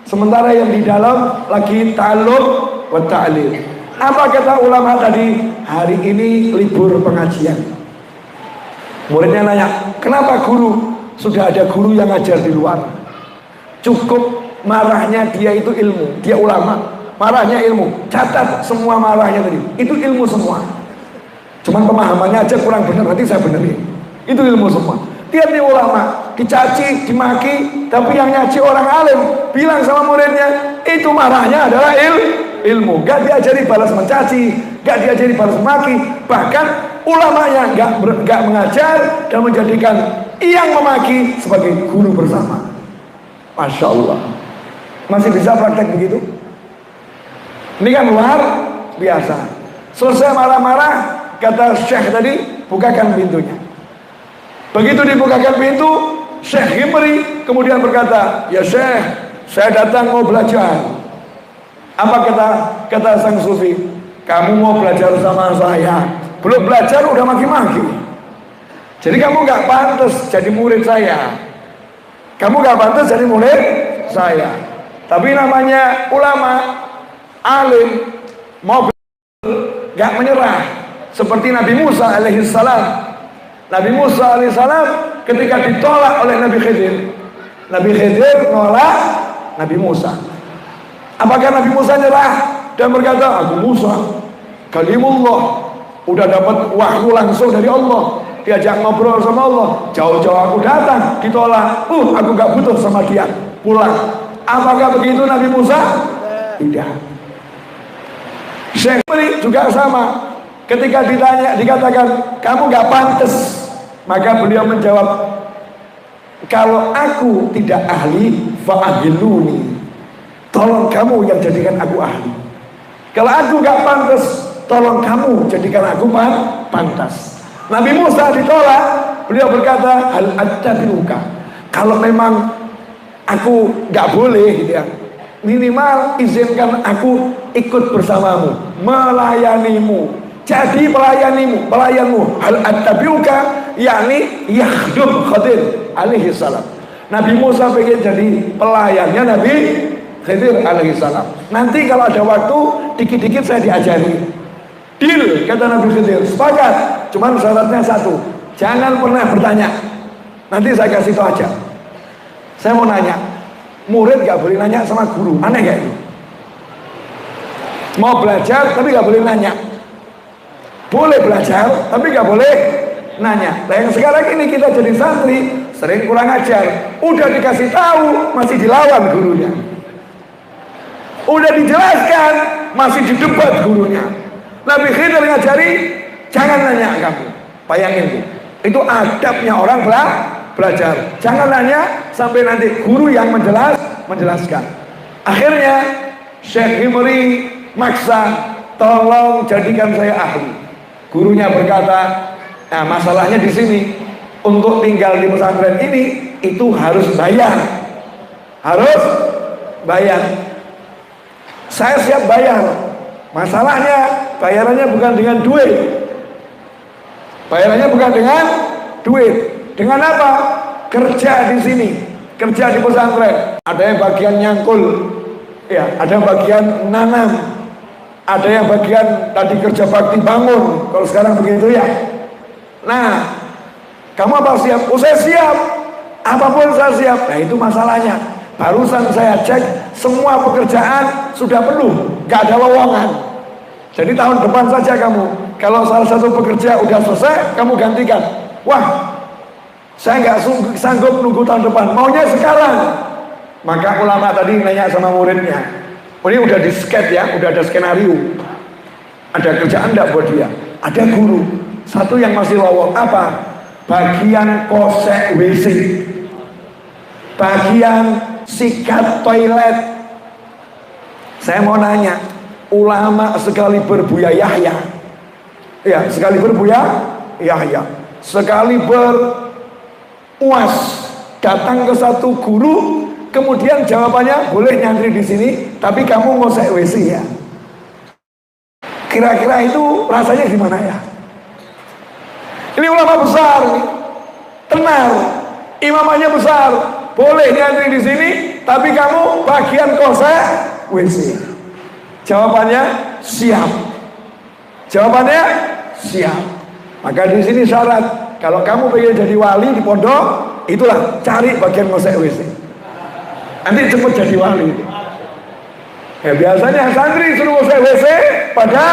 Sementara yang di dalam lagi ta'alluq wa ta'lil. Apa kata ulama tadi? Hari ini libur pengajian. Muridnya nanya, kenapa guru? Sudah ada guru yang ngajar di luar. Cukup marahnya dia itu ilmu. Dia ulama, marahnya ilmu. Catat semua marahnya tadi. Itu ilmu semua. Cuman pemahamannya aja kurang benar, nanti saya benerin. Itu ilmu semua. Dia nih ulama, dicaci, dimaki, tapi yang nyaci orang alim. Bilang sama muridnya, itu marahnya adalah ilmu. Gak diajari balas mencaci, gak diajari balas maki. Bahkan ulamanya gak mengajar dan menjadikan yang memaki sebagai guru bersama. Masya Allah. Masih bisa praktek begitu? Ini kan luar biasa. Selesai marah-marah, kata Syekh tadi, bukakan pintunya. Begitu dibukakan pintu, Syekh Himri kemudian berkata, ya Syekh, saya datang mau belajar. Apa kata sang sufi? Kamu mau belajar sama saya, belum belajar udah maki-maki. Jadi kamu gak pantas jadi murid saya. Kamu gak pantas jadi murid saya. Tapi namanya ulama, alim, mau gak menyerah. Seperti Nabi Musa alaihissalam. Nabi Musa alaihissalam ketika ditolak oleh Nabi Khidir, Nabi Khidir nolak Nabi Musa. Apakah Nabi Musa nyerah dan berkata, aku Musa kalimullah, udah dapat wahyu langsung dari Allah, diajak ngobrol sama Allah, jauh-jauh aku datang, ditolak, aku gak butuh sama dia, pulang. Apakah begitu Nabi Musa? Tidak. Syekh Meri juga sama. Ketika dikatakan kamu gak pantas, maka beliau menjawab, kalau aku tidak ahli, fa'ahiluni, tolong kamu yang jadikan aku ahli. Kalau aku gak pantas, tolong kamu jadikan aku pantas. Nabi Musa ditolak, beliau berkata, hal attabi'uka, kalau memang aku gak boleh gitu ya, minimal izinkan aku ikut bersamamu, melayanimu, jadi pelayanmu. Hal attabi'uka, yakni yakhdum Khidir alaihi salam. Nabi Musa pengen jadi pelayannya Nabi Khidir alaihi salam. Nanti kalau ada waktu, dikit-dikit saya diajari. Deal, kata Nabi Khidir, sepakat. Cuman syaratnya satu, jangan pernah bertanya. Nanti saya kasih tahu aja. Saya mau nanya, murid gak boleh nanya sama guru, aneh gak itu? Mau belajar tapi gak boleh nanya. Boleh belajar tapi gak boleh nanya. Nah yang sekarang ini kita jadi santri, sering kurang ajar. Udah dikasih tahu, masih dilawan gurunya. Udah dijelaskan, masih didebat gurunya. Nabi Khidir ngajari, jangan nanya kamu. Bayangin tuh, itu adabnya orang belajar. Jangan nanya sampai nanti guru yang menjelaskan. Akhirnya Syekh Himri maksa, tolong jadikan saya ahli. Gurunya berkata, nah masalahnya di sini, untuk tinggal di pesantren ini itu harus bayar. Harus bayar. Saya siap bayar. Masalahnya bayarannya bukan dengan duit. Bayarannya bukan dengan duit. Dengan apa? Kerja di sini, kerja di pesantren. Ada yang bagian nyangkul, ya, ada bagian nanam, ada yang bagian tadi kerja bakti bangun. Kalau sekarang begitu ya. Nah, kamu apa siap? Oh saya siap. Apapun saya siap. Nah itu masalahnya. Barusan saya cek semua pekerjaan sudah penuh, gak ada lowongan. Jadi tahun depan saja kamu, kalau salah satu pekerja udah selesai, kamu gantikan. Wah, saya nggak sanggup nunggu tahun depan, maunya sekarang. Maka ulama tadi nanya sama muridnya, oh, ini udah di sketch ya, udah ada skenario. Ada kerjaan enggak buat dia? Ada guru, satu yang masih lowong, apa? Bagian kosek WC, bagian sikat toilet. Saya mau nanya, ulama sekali berbuya Yahya, ya sekali berbuya Yahya, sekali beruas datang ke satu guru, kemudian jawabannya boleh nyantri di sini, tapi kamu ngosek WC ya. Kira-kira itu rasanya gimana ya? Ini ulama besar, tenar, imamannya besar, boleh nyantri di sini, tapi kamu bagian kosek WC. Jawabannya siap. Jawabannya siap. Maka di sini syarat, kalau kamu pengen jadi wali di pondok, itulah cari bagian ngosek WC. Nanti cepat jadi wali. Ya biasanya santri suruh ngosek WC pada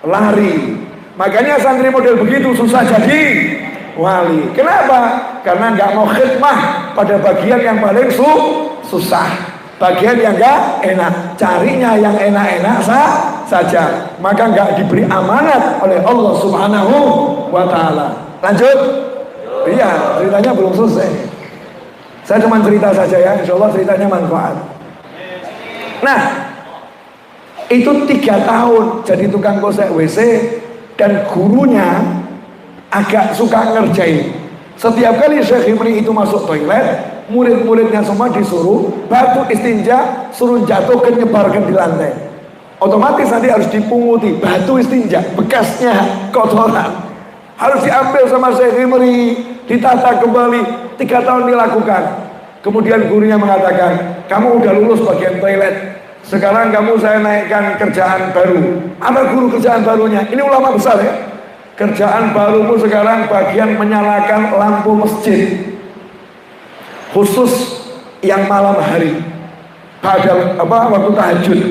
lari. Makanya santri model begitu susah jadi wali. Kenapa? Karena nggak mau khidmah pada bagian yang paling susah, bagian yang nggak enak, carinya yang enak-enak saja. Maka nggak diberi amanat oleh Allah Subhanahu wa Ta'ala. Lanjut, Iya, ceritanya belum selesai. Saya cuma cerita saja ya, insya Allah ceritanya manfaat. Nah, itu 3 tahun jadi tukang gosek WC, dan gurunya agak suka ngerjain. Setiap kali Syekh Himri itu masuk toilet, murid-muridnya semua disuruh batu istinja, suruh jatuhkan, nyebarkan di lantai. Otomatis nanti harus dipunguti batu istinja, bekasnya kotoran. Harus diambil sama Syekh Himri, ditata kembali. 3 tahun dilakukan. Kemudian gurunya mengatakan, kamu udah lulus bagian toilet, sekarang kamu saya naikkan kerjaan baru. Apa guru kerjaan barunya? Ini ulama besar ya. Kerjaan barumu sekarang bagian menyalakan lampu masjid, khusus yang malam hari, pada waktu tahajud.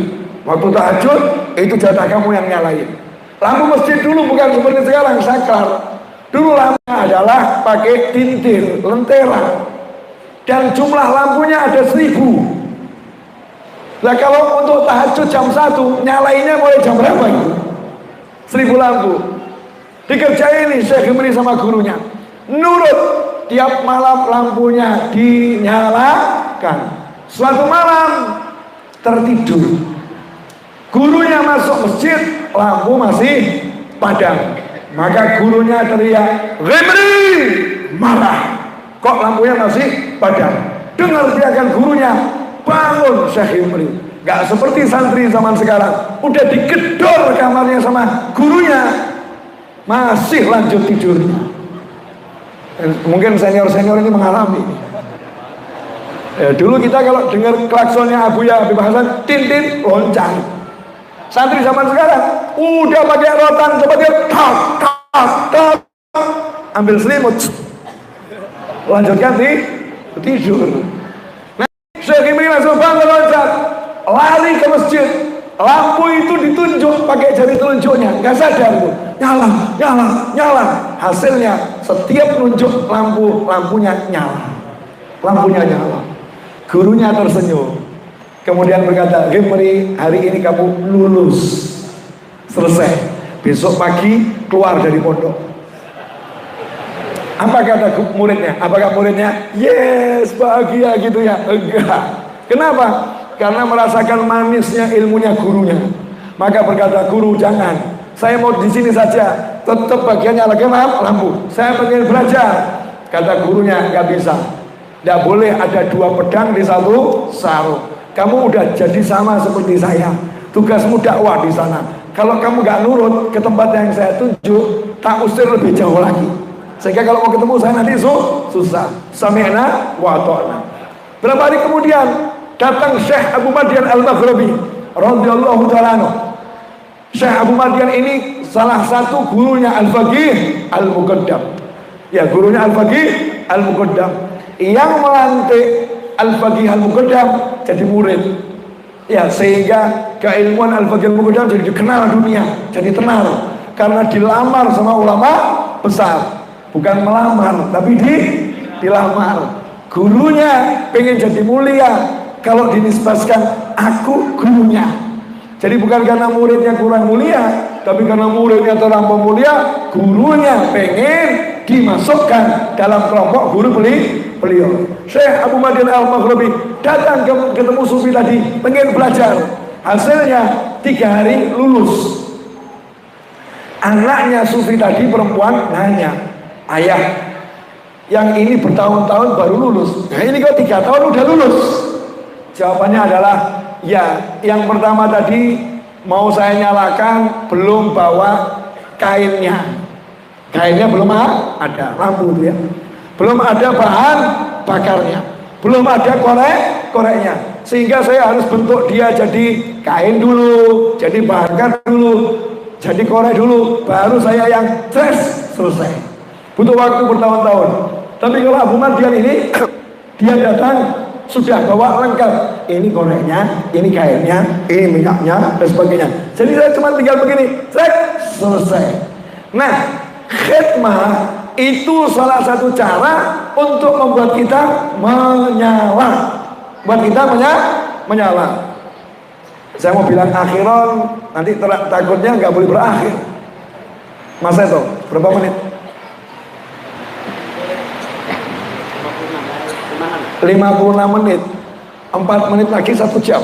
Waktu tahajud itu jatah kamu yang nyalain. Lampu masjid dulu bukan seperti sekarang saklar. Dulu lampunya adalah pakai tintir, lentera, dan jumlah lampunya ada 1000. Nah kalau untuk tahajud jam 1, nyalainnya mulai jam berapa itu? 1000 lampu. Dikerjain nih Syekh Himri sama gurunya. Nurut, tiap malam lampunya dinyalakan. Suatu malam tertidur. Gurunya masuk masjid, lampu masih padam. Maka gurunya teriak, Himri, marah. Kok lampunya masih padam? Dengar teriakan gurunya, bangun Syekh Himri. Gak seperti santri zaman sekarang, udah digedor kamarnya sama gurunya, masih lanjut tidurnya. Mungkin senior-senior ini mengalami. Dulu kita kalau dengar klaksonnya Abuya Habib Hasan, tin-tin, loncang. Santri zaman sekarang udah pakai rotan, coba dia tak tak tak, ambil selimut, lanjutkan tidur. Nah, Syekh Himri langsung bangun loncat, lari ke masjid. Lampu itu ditunjuk pakai jari telunjuknya, nggak sadar tuh, nyala, nyala, nyala. Hasilnya setiap nunjuk lampunya nyala, lampunya nyala. Gurunya tersenyum, kemudian berkata, Himri, hari ini kamu lulus, selesai. Besok pagi keluar dari pondok. Apa kata muridnya? Apakah muridnya yes bahagia gitu ya? Enggak. Kenapa? Karena merasakan manisnya ilmunya gurunya. Maka berkata, guru jangan, saya mau di sini saja, tetap bagiannya lagi lampu. Saya pengen belajar. Kata gurunya, nggak bisa. Nggak boleh ada 2 pedang di satu sarung. Kamu udah jadi sama seperti saya. Tugasmu dakwah di sana. Kalau kamu nggak nurut ke tempat yang saya tunjuk, tak usir lebih jauh lagi. Sehingga kalau mau ketemu saya nanti susah. Sami'na wa ata'na. Berapa hari kemudian datang Syekh Abu Madian Al-Maghribi radhiyallahu ta'ala anhu. Syekh Abu Madian ini salah satu gurunya Al-Faqih Al-Muqaddam. Ya, gurunya Al-Faqih Al-Muqaddam yang melantik Al-Faqih Al-Muqaddam jadi murid. Ya, sehingga keilmuan Al-Faqih Al-Muqaddam jadi dikenal dunia, jadi tenar karena dilamar sama ulama besar. Bukan melamar, tapi dilamar. Gurunya pengen jadi mulia, kalau dinisbahkan aku gurunya. Jadi bukan karena muridnya kurang mulia, tapi karena muridnya terlampau mulia, gurunya pengen dimasukkan dalam kelompok guru beliau. Syekh Abu Madian Al-Maghribi datang ketemu Sufi tadi, pengen belajar. Hasilnya 3 hari lulus. Anaknya Sufi tadi perempuan nanya, ayah, yang ini bertahun-tahun baru lulus, nah ini kok 3 tahun udah lulus? Jawabannya adalah, ya, yang pertama tadi mau saya nyalakan belum bawa kainnya. Kainnya belum ada, lampu itu ya. Belum ada bahan bakarnya, belum ada koreknya. Sehingga saya harus bentuk dia jadi kain dulu, jadi bakar dulu, jadi korek dulu, baru saya yang selesai. Butuh waktu bertahun-tahun. Tapi kalau Abu Madian ini dia datang sudah bawa lengkap, ini koreknya, ini kainnya, ini minyaknya, dan sebagainya. Jadi saya cuma tinggal begini, selesai. Nah, khidmah itu salah satu cara untuk membuat kita menyala, buat kita menyala. Saya mau bilang akhiron, nanti takutnya nggak boleh berakhir. Mas Eto, berapa menit? 56 menit, 4 menit lagi 1 jam.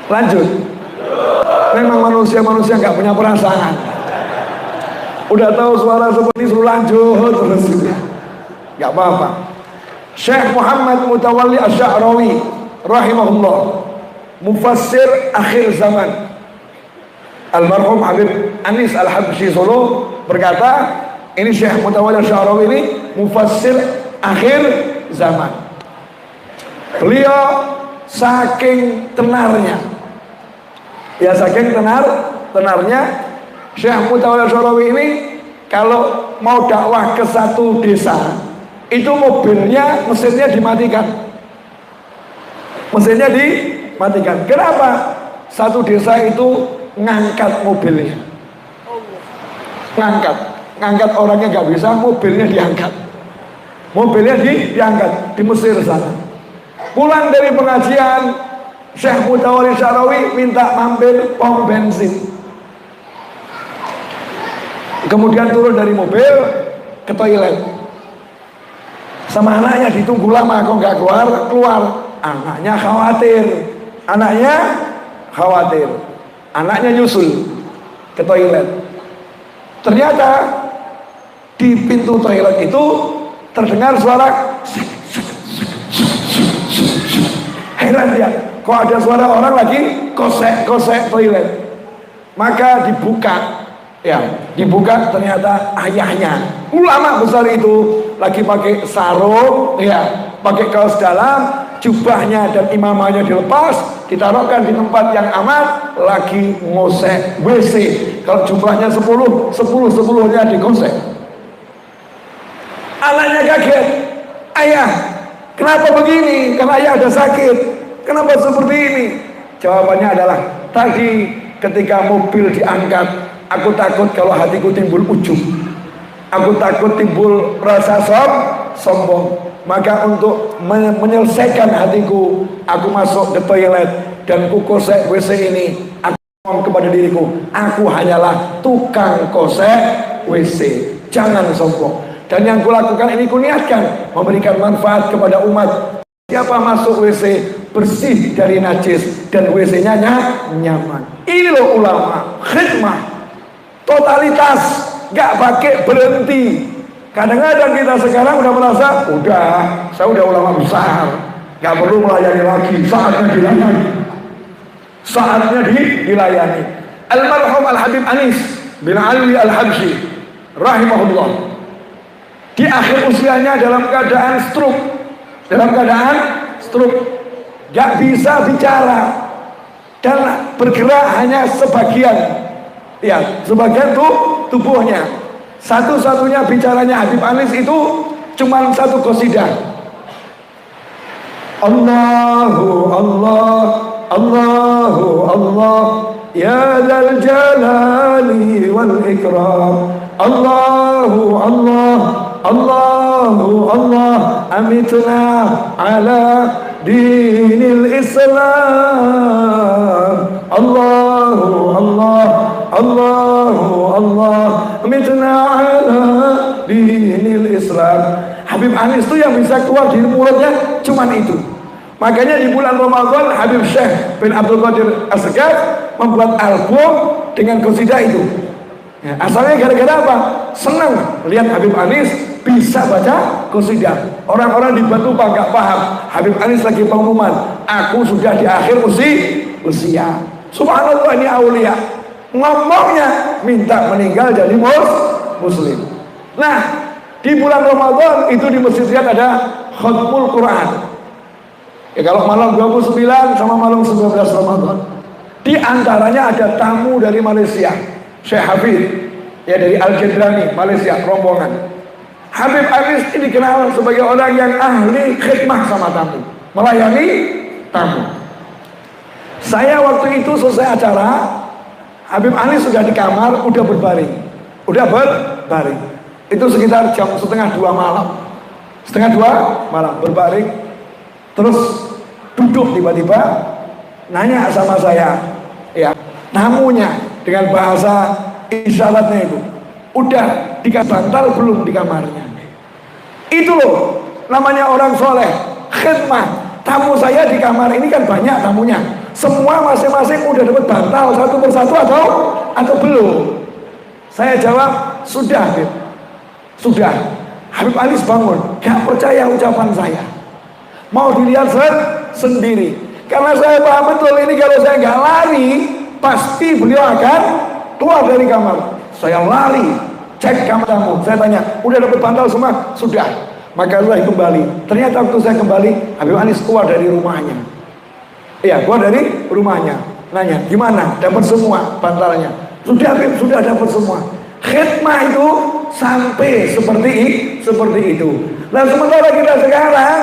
Lanjut. Memang manusia-manusia nggak punya perasaan. Udah tahu suara seperti suruh lanjut terus. Nggak apa-apa. Syekh Muhammad Mutawalli Asy-Sya'rawi rahimahullah, mufassir akhir zaman, almarhum Habib Anis Al-Habsyi Solo berkata, ini Syekh Mutawalli Asy-Sya'rawi ini mufassir akhir zaman. Beliau saking tenarnya, ya saking tenarnya Syekh Mutawalli Asy-Sya'rawi ini kalau mau dakwah ke satu desa, itu mobilnya, mesinnya dimatikan. Mesinnya dimatikan. Kenapa? Satu desa itu ngangkat mobilnya. Ngangkat orangnya nggak bisa, mobilnya diangkat. Mobilnya diangkat di Mesir sana. Pulang dari pengajian, Syekh Mutawalli Asy-Sya'rawi minta mampir pom bensin. Kemudian turun dari mobil ke toilet. Sama anaknya ditunggu lama kok nggak keluar. Anaknya khawatir. Anaknya nyusul ke toilet. Ternyata di pintu toilet itu terdengar suara. Heran dia, kok ada suara orang lagi kosek toilet. Maka dibuka ternyata ayahnya, ulama besar itu, lagi pakai sarung, pakai kaos dalam, jubahnya dan imamahnya dilepas, ditaruhkan di tempat yang aman, lagi ngosek WC. Kalau jumlahnya 10-10-10-nya digosek. Anaknya kaget, ayah, kenapa begini? Karena ayah ada sakit. Kenapa seperti ini? Jawabannya adalah, tadi ketika mobil diangkat, aku takut kalau hatiku timbul ujub. Aku takut timbul rasa sombong. Maka untuk menyelesaikan hatiku, aku masuk ke toilet dan ku kosek WC ini. Aku ngomong kepada diriku, aku hanyalah tukang kosek WC. Jangan sombong. Dan yang kulakukan ini kuniatkan memberikan manfaat kepada umat. Siapa masuk WC bersih dari najis dan WC-nya nyaman. Ini loh ulama, khidmah. Totalitas, gak pakai berhenti. Kadang-kadang kita sekarang udah merasa, saya udah ulama besar, gak perlu melayani lagi, saatnya dilayani. Almarhum Al-Habib Anis bin Ali Al-Habsyi rahimahullah, di akhir usianya dalam keadaan stroke, gak bisa bicara dan bergerak hanya sebagian. Ya, sebagian tubuhnya. Satu-satunya bicaranya Habib Anis itu cuma satu qasidah. Allahu Allah, Allahu Allah, ya dzal jalali wal ikram. Allahu Allah, Allahu Allah, amitna ala dinil Islam. Allahu Allah, Allahu Allah, mitna ala dinil Islam. Habib Anis itu yang bisa keluar dari mulutnya cuman itu. Makanya di bulan Ramadan Habib Syekh bin Abdul Qadir As-Segaf membuat album dengan qasidah itu. Ya, asalnya gara-gara apa? Senang lihat Habib Anis bisa baca qasidah. Orang-orang di Batu nggak paham. Habib Anis lagi pengumuman, aku sudah di akhir usia. Subhanallah, ini aulia. Ngomongnya minta meninggal jadi muslim. Nah, di bulan Ramadan itu di Masjid Riyadh ada khatmul Quran. Ya, kalau malam 29 sama malam 19 Ramadan, di antaranya ada tamu dari Malaysia, Syekh Hafid, ya dari Al-Jadrani, Malaysia, rombongan. Habib Anis ini dikenal sebagai orang yang ahli khidmah sama tamu, melayani tamu. Saya waktu itu selesai acara, Habib Anis sudah di kamar, udah berbaring. Itu sekitar jam setengah 2 malam. Berbaring. Terus duduk tiba-tiba nanya sama saya, ya, tamunya dengan bahasa isyaratnya itu, udah dikasih bantal belum di kamarnya? Itu loh, namanya orang soleh, khidmah. Tamu saya di kamar ini kan banyak tamunya. Semua masing-masing udah dapat bantal satu persatu atau belum? Saya jawab, sudah, Habib. Sudah. Habib Anis bangun, gak percaya ucapan saya. Mau dilihat sendiri. Karena saya paham betul ini, kalau saya gak lari, pasti beliau akan keluar dari kamar. Saya lari, cek kamar tamu. Saya tanya, udah dapat bantal semua? Sudah. Maka saya kembali. Ternyata waktu saya kembali, Habib Anis keluar dari rumahnya. Iya, keluar dari rumahnya. Nanya, gimana? Dapat semua bantalnya? Sudah, Habib, sudah dapat semua. Khidmah itu sampai seperti itu. Nah, sementara kita sekarang,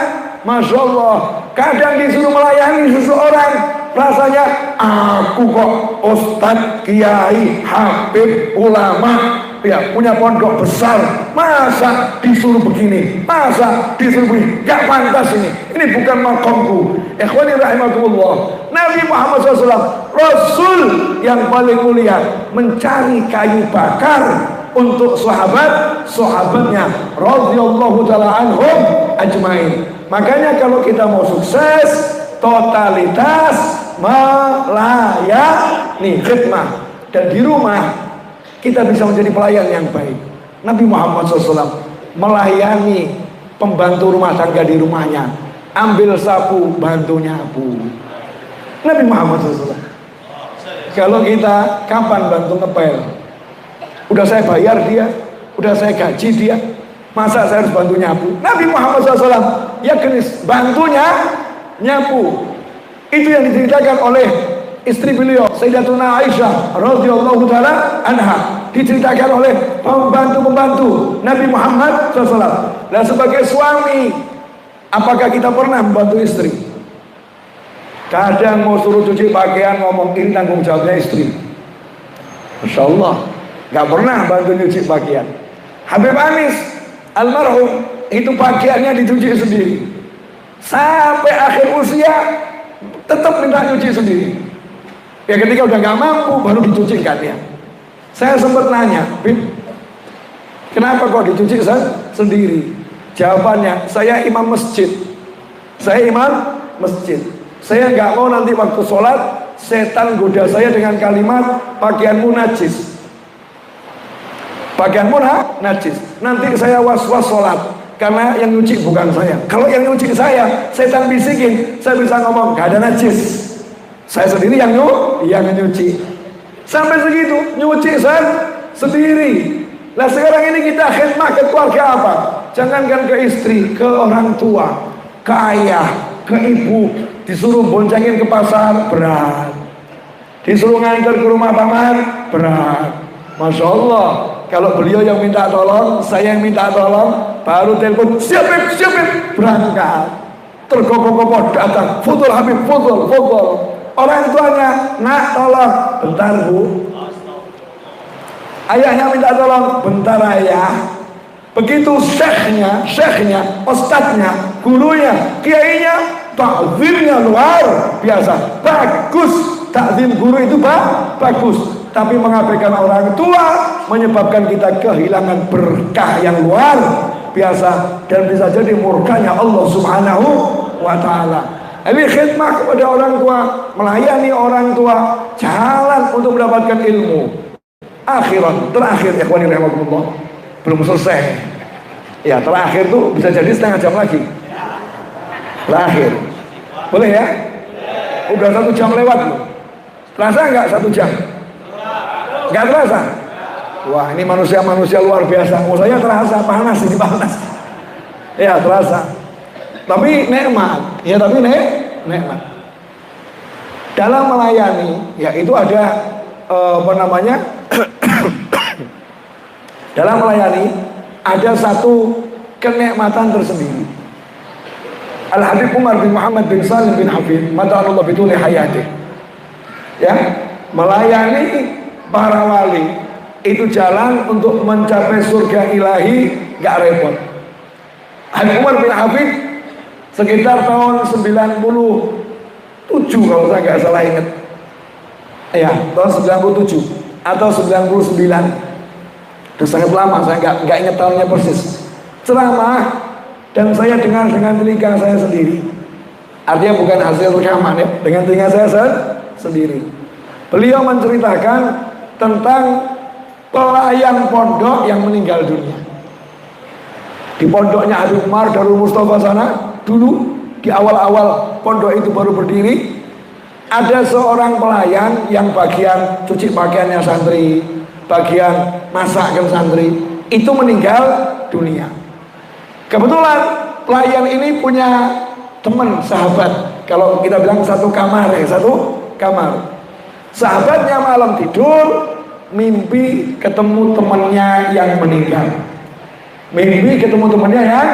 Masya Allah, kadang disuruh melayani seseorang, rasanya aku kok ustadz, kiai, habib, ulama, ya punya pondok besar, masa disuruh begini, masa disuruh begini, gak pantas ini bukan makomku. Ikhwani rahimakumullah, Nabi Muhammad SAW, Rasul yang paling mulia, mencari kayu bakar untuk sahabatnya radhiyallahu ta'ala anhum ajmain. Makanya kalau kita mau sukses, totalitas melayani, khidmah. Dan di rumah kita bisa menjadi pelayan yang baik. Nabi Muhammad SAW melayani pembantu rumah tangga di rumahnya, ambil sapu, bantu nyapu. Nabi Muhammad SAW. Kalau kita kapan bantu ngepel? Udah saya bayar dia, udah saya gaji dia, masa saya harus bantu nyapu? Nabi Muhammad SAW ya genis, bantunya nyapu. Itu yang diceritakan oleh istri beliau, Sayyidatuna Aisyah radhiyallahu taala anha, diceritakan oleh pembantu-pembantu Nabi Muhammad SAW. Dan sebagai suami, apakah kita pernah membantu istri? Kadang mau suruh cuci pakaian, ngomong ini tanggung jawabnya istri. Masya Allah, gak pernah bantu nyuci pakaian. Habib Anis almarhum itu pakaiannya dicuci sendiri. Sampai akhir usia tetap minta nyuci sendiri. Ya ketika udah gak mampu baru dicucikan ya. Saya sempat nanya, Bib, kenapa kok dicuci sendiri? Jawabannya, saya imam masjid. Saya imam masjid. Saya nggak mau nanti waktu sholat setan goda saya dengan kalimat pakaianmu najis. Pakaianmu najis. Nanti saya was-was sholat karena yang nyuci bukan saya. Kalau yang nyuci saya, setan bisikin, saya bisa ngomong gak ada najis. Saya sendiri yang nyuci. Sampai segitu, nyuci saya sendiri. Nah sekarang ini kita khidmah ke keluarga apa? Jangankan ke istri, ke orang tua, ke ayah, ke ibu. Disuruh boncengin ke pasar, berat. Disuruh nganter ke rumah paman, berat. Masya Allah, kalau beliau yang minta tolong, saya yang minta tolong, baru telepon, siap Bib, berangkat. Tergopoh-gopoh datang, futul Habib, futul. Orang tuanya, nak tolong, bentar Bu. Ayahnya minta tolong, bentar ayah. Begitu syekhnya, ustadznya, gurunya, kiainya, takzimnya luar biasa, bagus. Takzim guru itu bagus, tapi mengabaikan orang tua menyebabkan kita kehilangan berkah yang luar biasa dan bisa jadi murkanya Allah Subhanahu wa ta'ala. Jadi khidmah kepada orang tua, melayani orang tua, jalan untuk mendapatkan ilmu. Terakhir ikhwani rahimakumullah, belum selesai. Ya, terakhir tuh bisa jadi setengah jam lagi. Terakhir. Boleh ya? Udah 1 jam lewat loh. Terasa nggak 1 jam? Nggak terasa? Wah, ini manusia luar biasa. Oh, saya terasa panas ini, panas. Ya, terasa. Tapi nikmat. Ya, tapi nikmat. Dalam melayani, ya itu ada dalam melayani ada satu kenikmatan tersendiri. Al-Habib Umar bin Muhammad bin Salim bin Hafid mata'allah bituli hayatih, ya, melayani para wali itu jalan untuk mencapai surga ilahi, gak repot. Habib Umar bin Hafid sekitar tahun 97 kalau saya gak salah ingat, ya tahun 97 atau 99, udah sangat lama, saya gak ingat tahunnya persis. Ceramah dan saya dengar dengan telinga saya sendiri. Artinya bukan hasil rekaman ya, dengan telinga saya sendiri. Beliau menceritakan tentang pelayan pondok yang meninggal dunia. Di pondoknya Habib Umar Darul Mustafa sana, dulu di awal-awal pondok itu baru berdiri, ada seorang pelayan yang bagian cuci pakaiannya santri, bagian masakkan santri, itu meninggal dunia. Kebetulan pelayan ini punya teman, sahabat. Kalau kita bilang satu kamar ya, satu kamar. Sahabatnya malam tidur, mimpi ketemu temannya yang meninggal. Mimpi ketemu temannya yang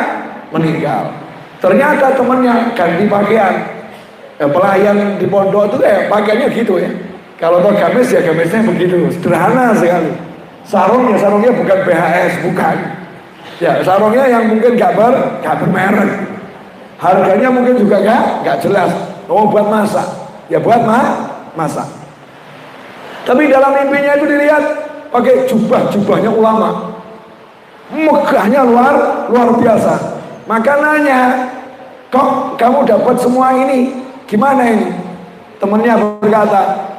meninggal. Ternyata temannya ganti pakaian. Pelayan di pondok itu pakaiannya gitu ya. Kalau toh gamis ya gamisnya begitu, sederhana sekali. Sarungnya bukan BHS, bukan. Ya, sarungnya yang mungkin gak bermerek. Harganya mungkin juga gak jelas. Oh, buat masak. Ya buat masak. Tapi dalam mimpinya itu dilihat pakai jubahnya ulama. Megahnya luar biasa. Maka nanya, kok kamu dapat semua ini? Gimana ini? Temennya berkata,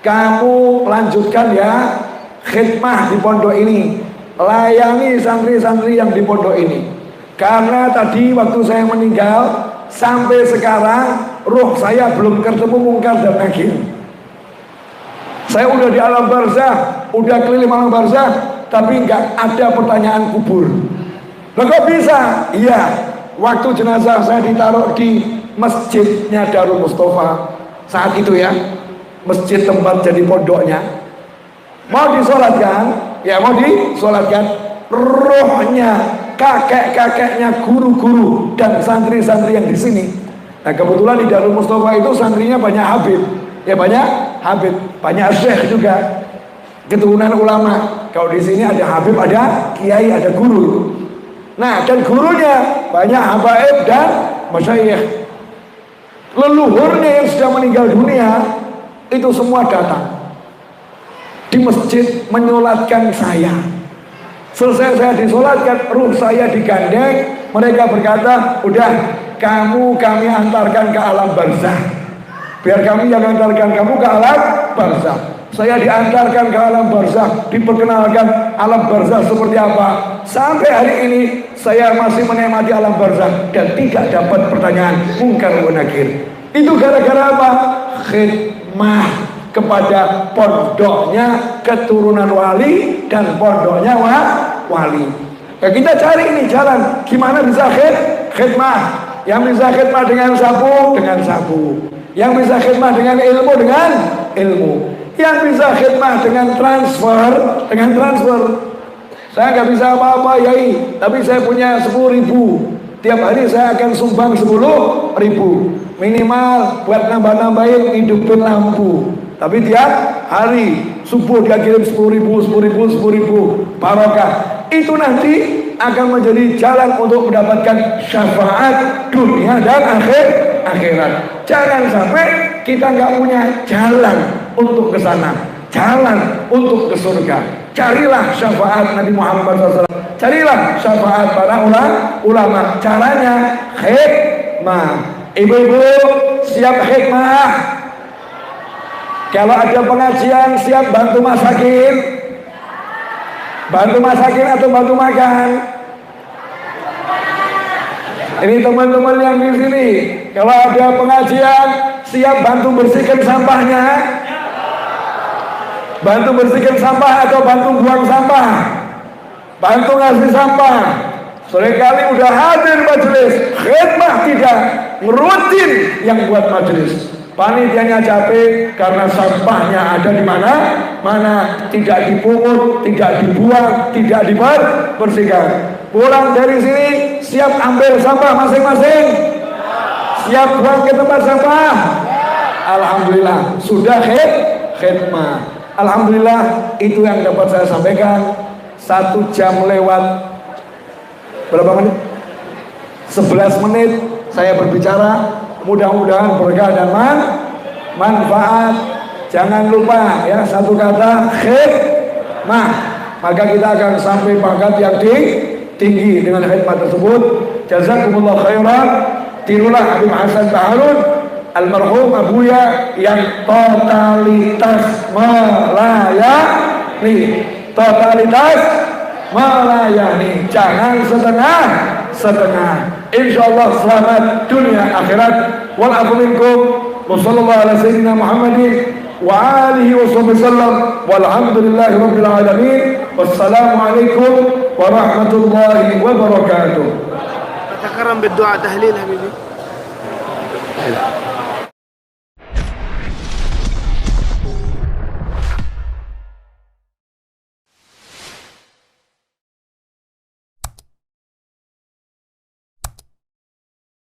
kamu lanjutkan ya khidmah di pondok ini, layani santri-santri yang di pondok ini. Karena tadi waktu saya meninggal sampai sekarang ruh saya belum ketemu mungkar dan nakir. Saya udah di alam barzah, udah keliling alam barzah, tapi nggak ada pertanyaan kubur. Loh kok bisa? Iya, waktu jenazah saya ditaruh di masjidnya Darul Mustafa saat itu ya, masjid tempat jadi pondoknya. Mau disolatkan, ya mau disolatkan, rohnya kakek-kakeknya guru-guru dan santri-santri yang di sini. Nah kebetulan di Darul Mustafa itu santrinya banyak habib, ya banyak habib, banyak syekh juga, keturunan ulama. Kalau di sini ada habib, ada kiai, ada guru. Nah dan gurunya banyak habaib dan masyayikh. Leluhurnya yang sudah meninggal dunia itu semua datang di masjid menyolatkan saya. Selesai saya disolatkan, ruh saya digandeng. Mereka berkata, udah kami antarkan ke alam barzah. Biar kami yang antarkan kamu ke alam barzah. Saya diantarkan ke alam barzah, diperkenalkan alam barzah seperti apa. Sampai hari ini saya masih menikmati alam barzah dan tidak dapat pertanyaan mungkar wa nakir. Itu gara-gara apa? Khidmah kepada pondoknya keturunan wali dan pondoknya wali. Ya, kita cari ini jalan gimana bisa khidmah. Yang bisa khidmah dengan sapu. Yang bisa khidmah dengan ilmu. Yang bisa khidmah dengan transfer. Saya nggak bisa apa-apa yai, tapi saya punya 10.000. Tiap hari saya akan sumbang 10.000 minimal buat nambah-nambahin hidupin lampu. Tapi tiap hari subuh dia kirim 10.000 barokah. Itu nanti akan menjadi jalan untuk mendapatkan syafaat dunia dan akhirat. Jangan sampai kita nggak punya jalan untuk ke sana, jalan untuk ke surga. Carilah syafaat Nabi Muhammad SAW. Carilah syafaat para ulama. Caranya hikmah. Ibu-ibu siap hikmah. Kalau ada pengajian siap bantu masakin. Bantu masakin atau bantu makan? Ini teman-teman yang di sini. Kalau ada pengajian siap bantu bersihkan sampahnya. Bantu bersihkan sampah atau bantu buang sampah. Bantu ngasih sampah. Seringkali udah hadir majelis, khidmah tidak, rutin yang buat majelis. Panitianya capek karena sampahnya ada di mana, tidak dipungut, tidak dibuang, tidak dibersihkan. Pulang dari sini siap ambil sampah masing-masing, siap buang ke tempat sampah. Alhamdulillah sudah khidmah. Alhamdulillah itu yang dapat saya sampaikan. 1 jam lewat berapa menit? 11 menit saya berbicara. Mudah-mudahan berkah dan manfaat. Jangan lupa ya, satu kata khidmah. Maka kita akan sampai pangkat yang tinggi dengan khidmat tersebut. Jazakumullah khairan. Tirulah Habib Hasan Baharun almarhum Abuya yang totalitas melayani, totalitas melayani, jangan setengah-setengah. Insyaallah selamat dunia akhirat. Wal afu minkum. Wassallallahu ala sayyidina Muhammadin wa alihi wasallam. Walhamdulillahi rabbil alamin. Wassalamualaikum warahmatullahi wabarakatuh. أتكرم بالدعاء تهليل حبيبي.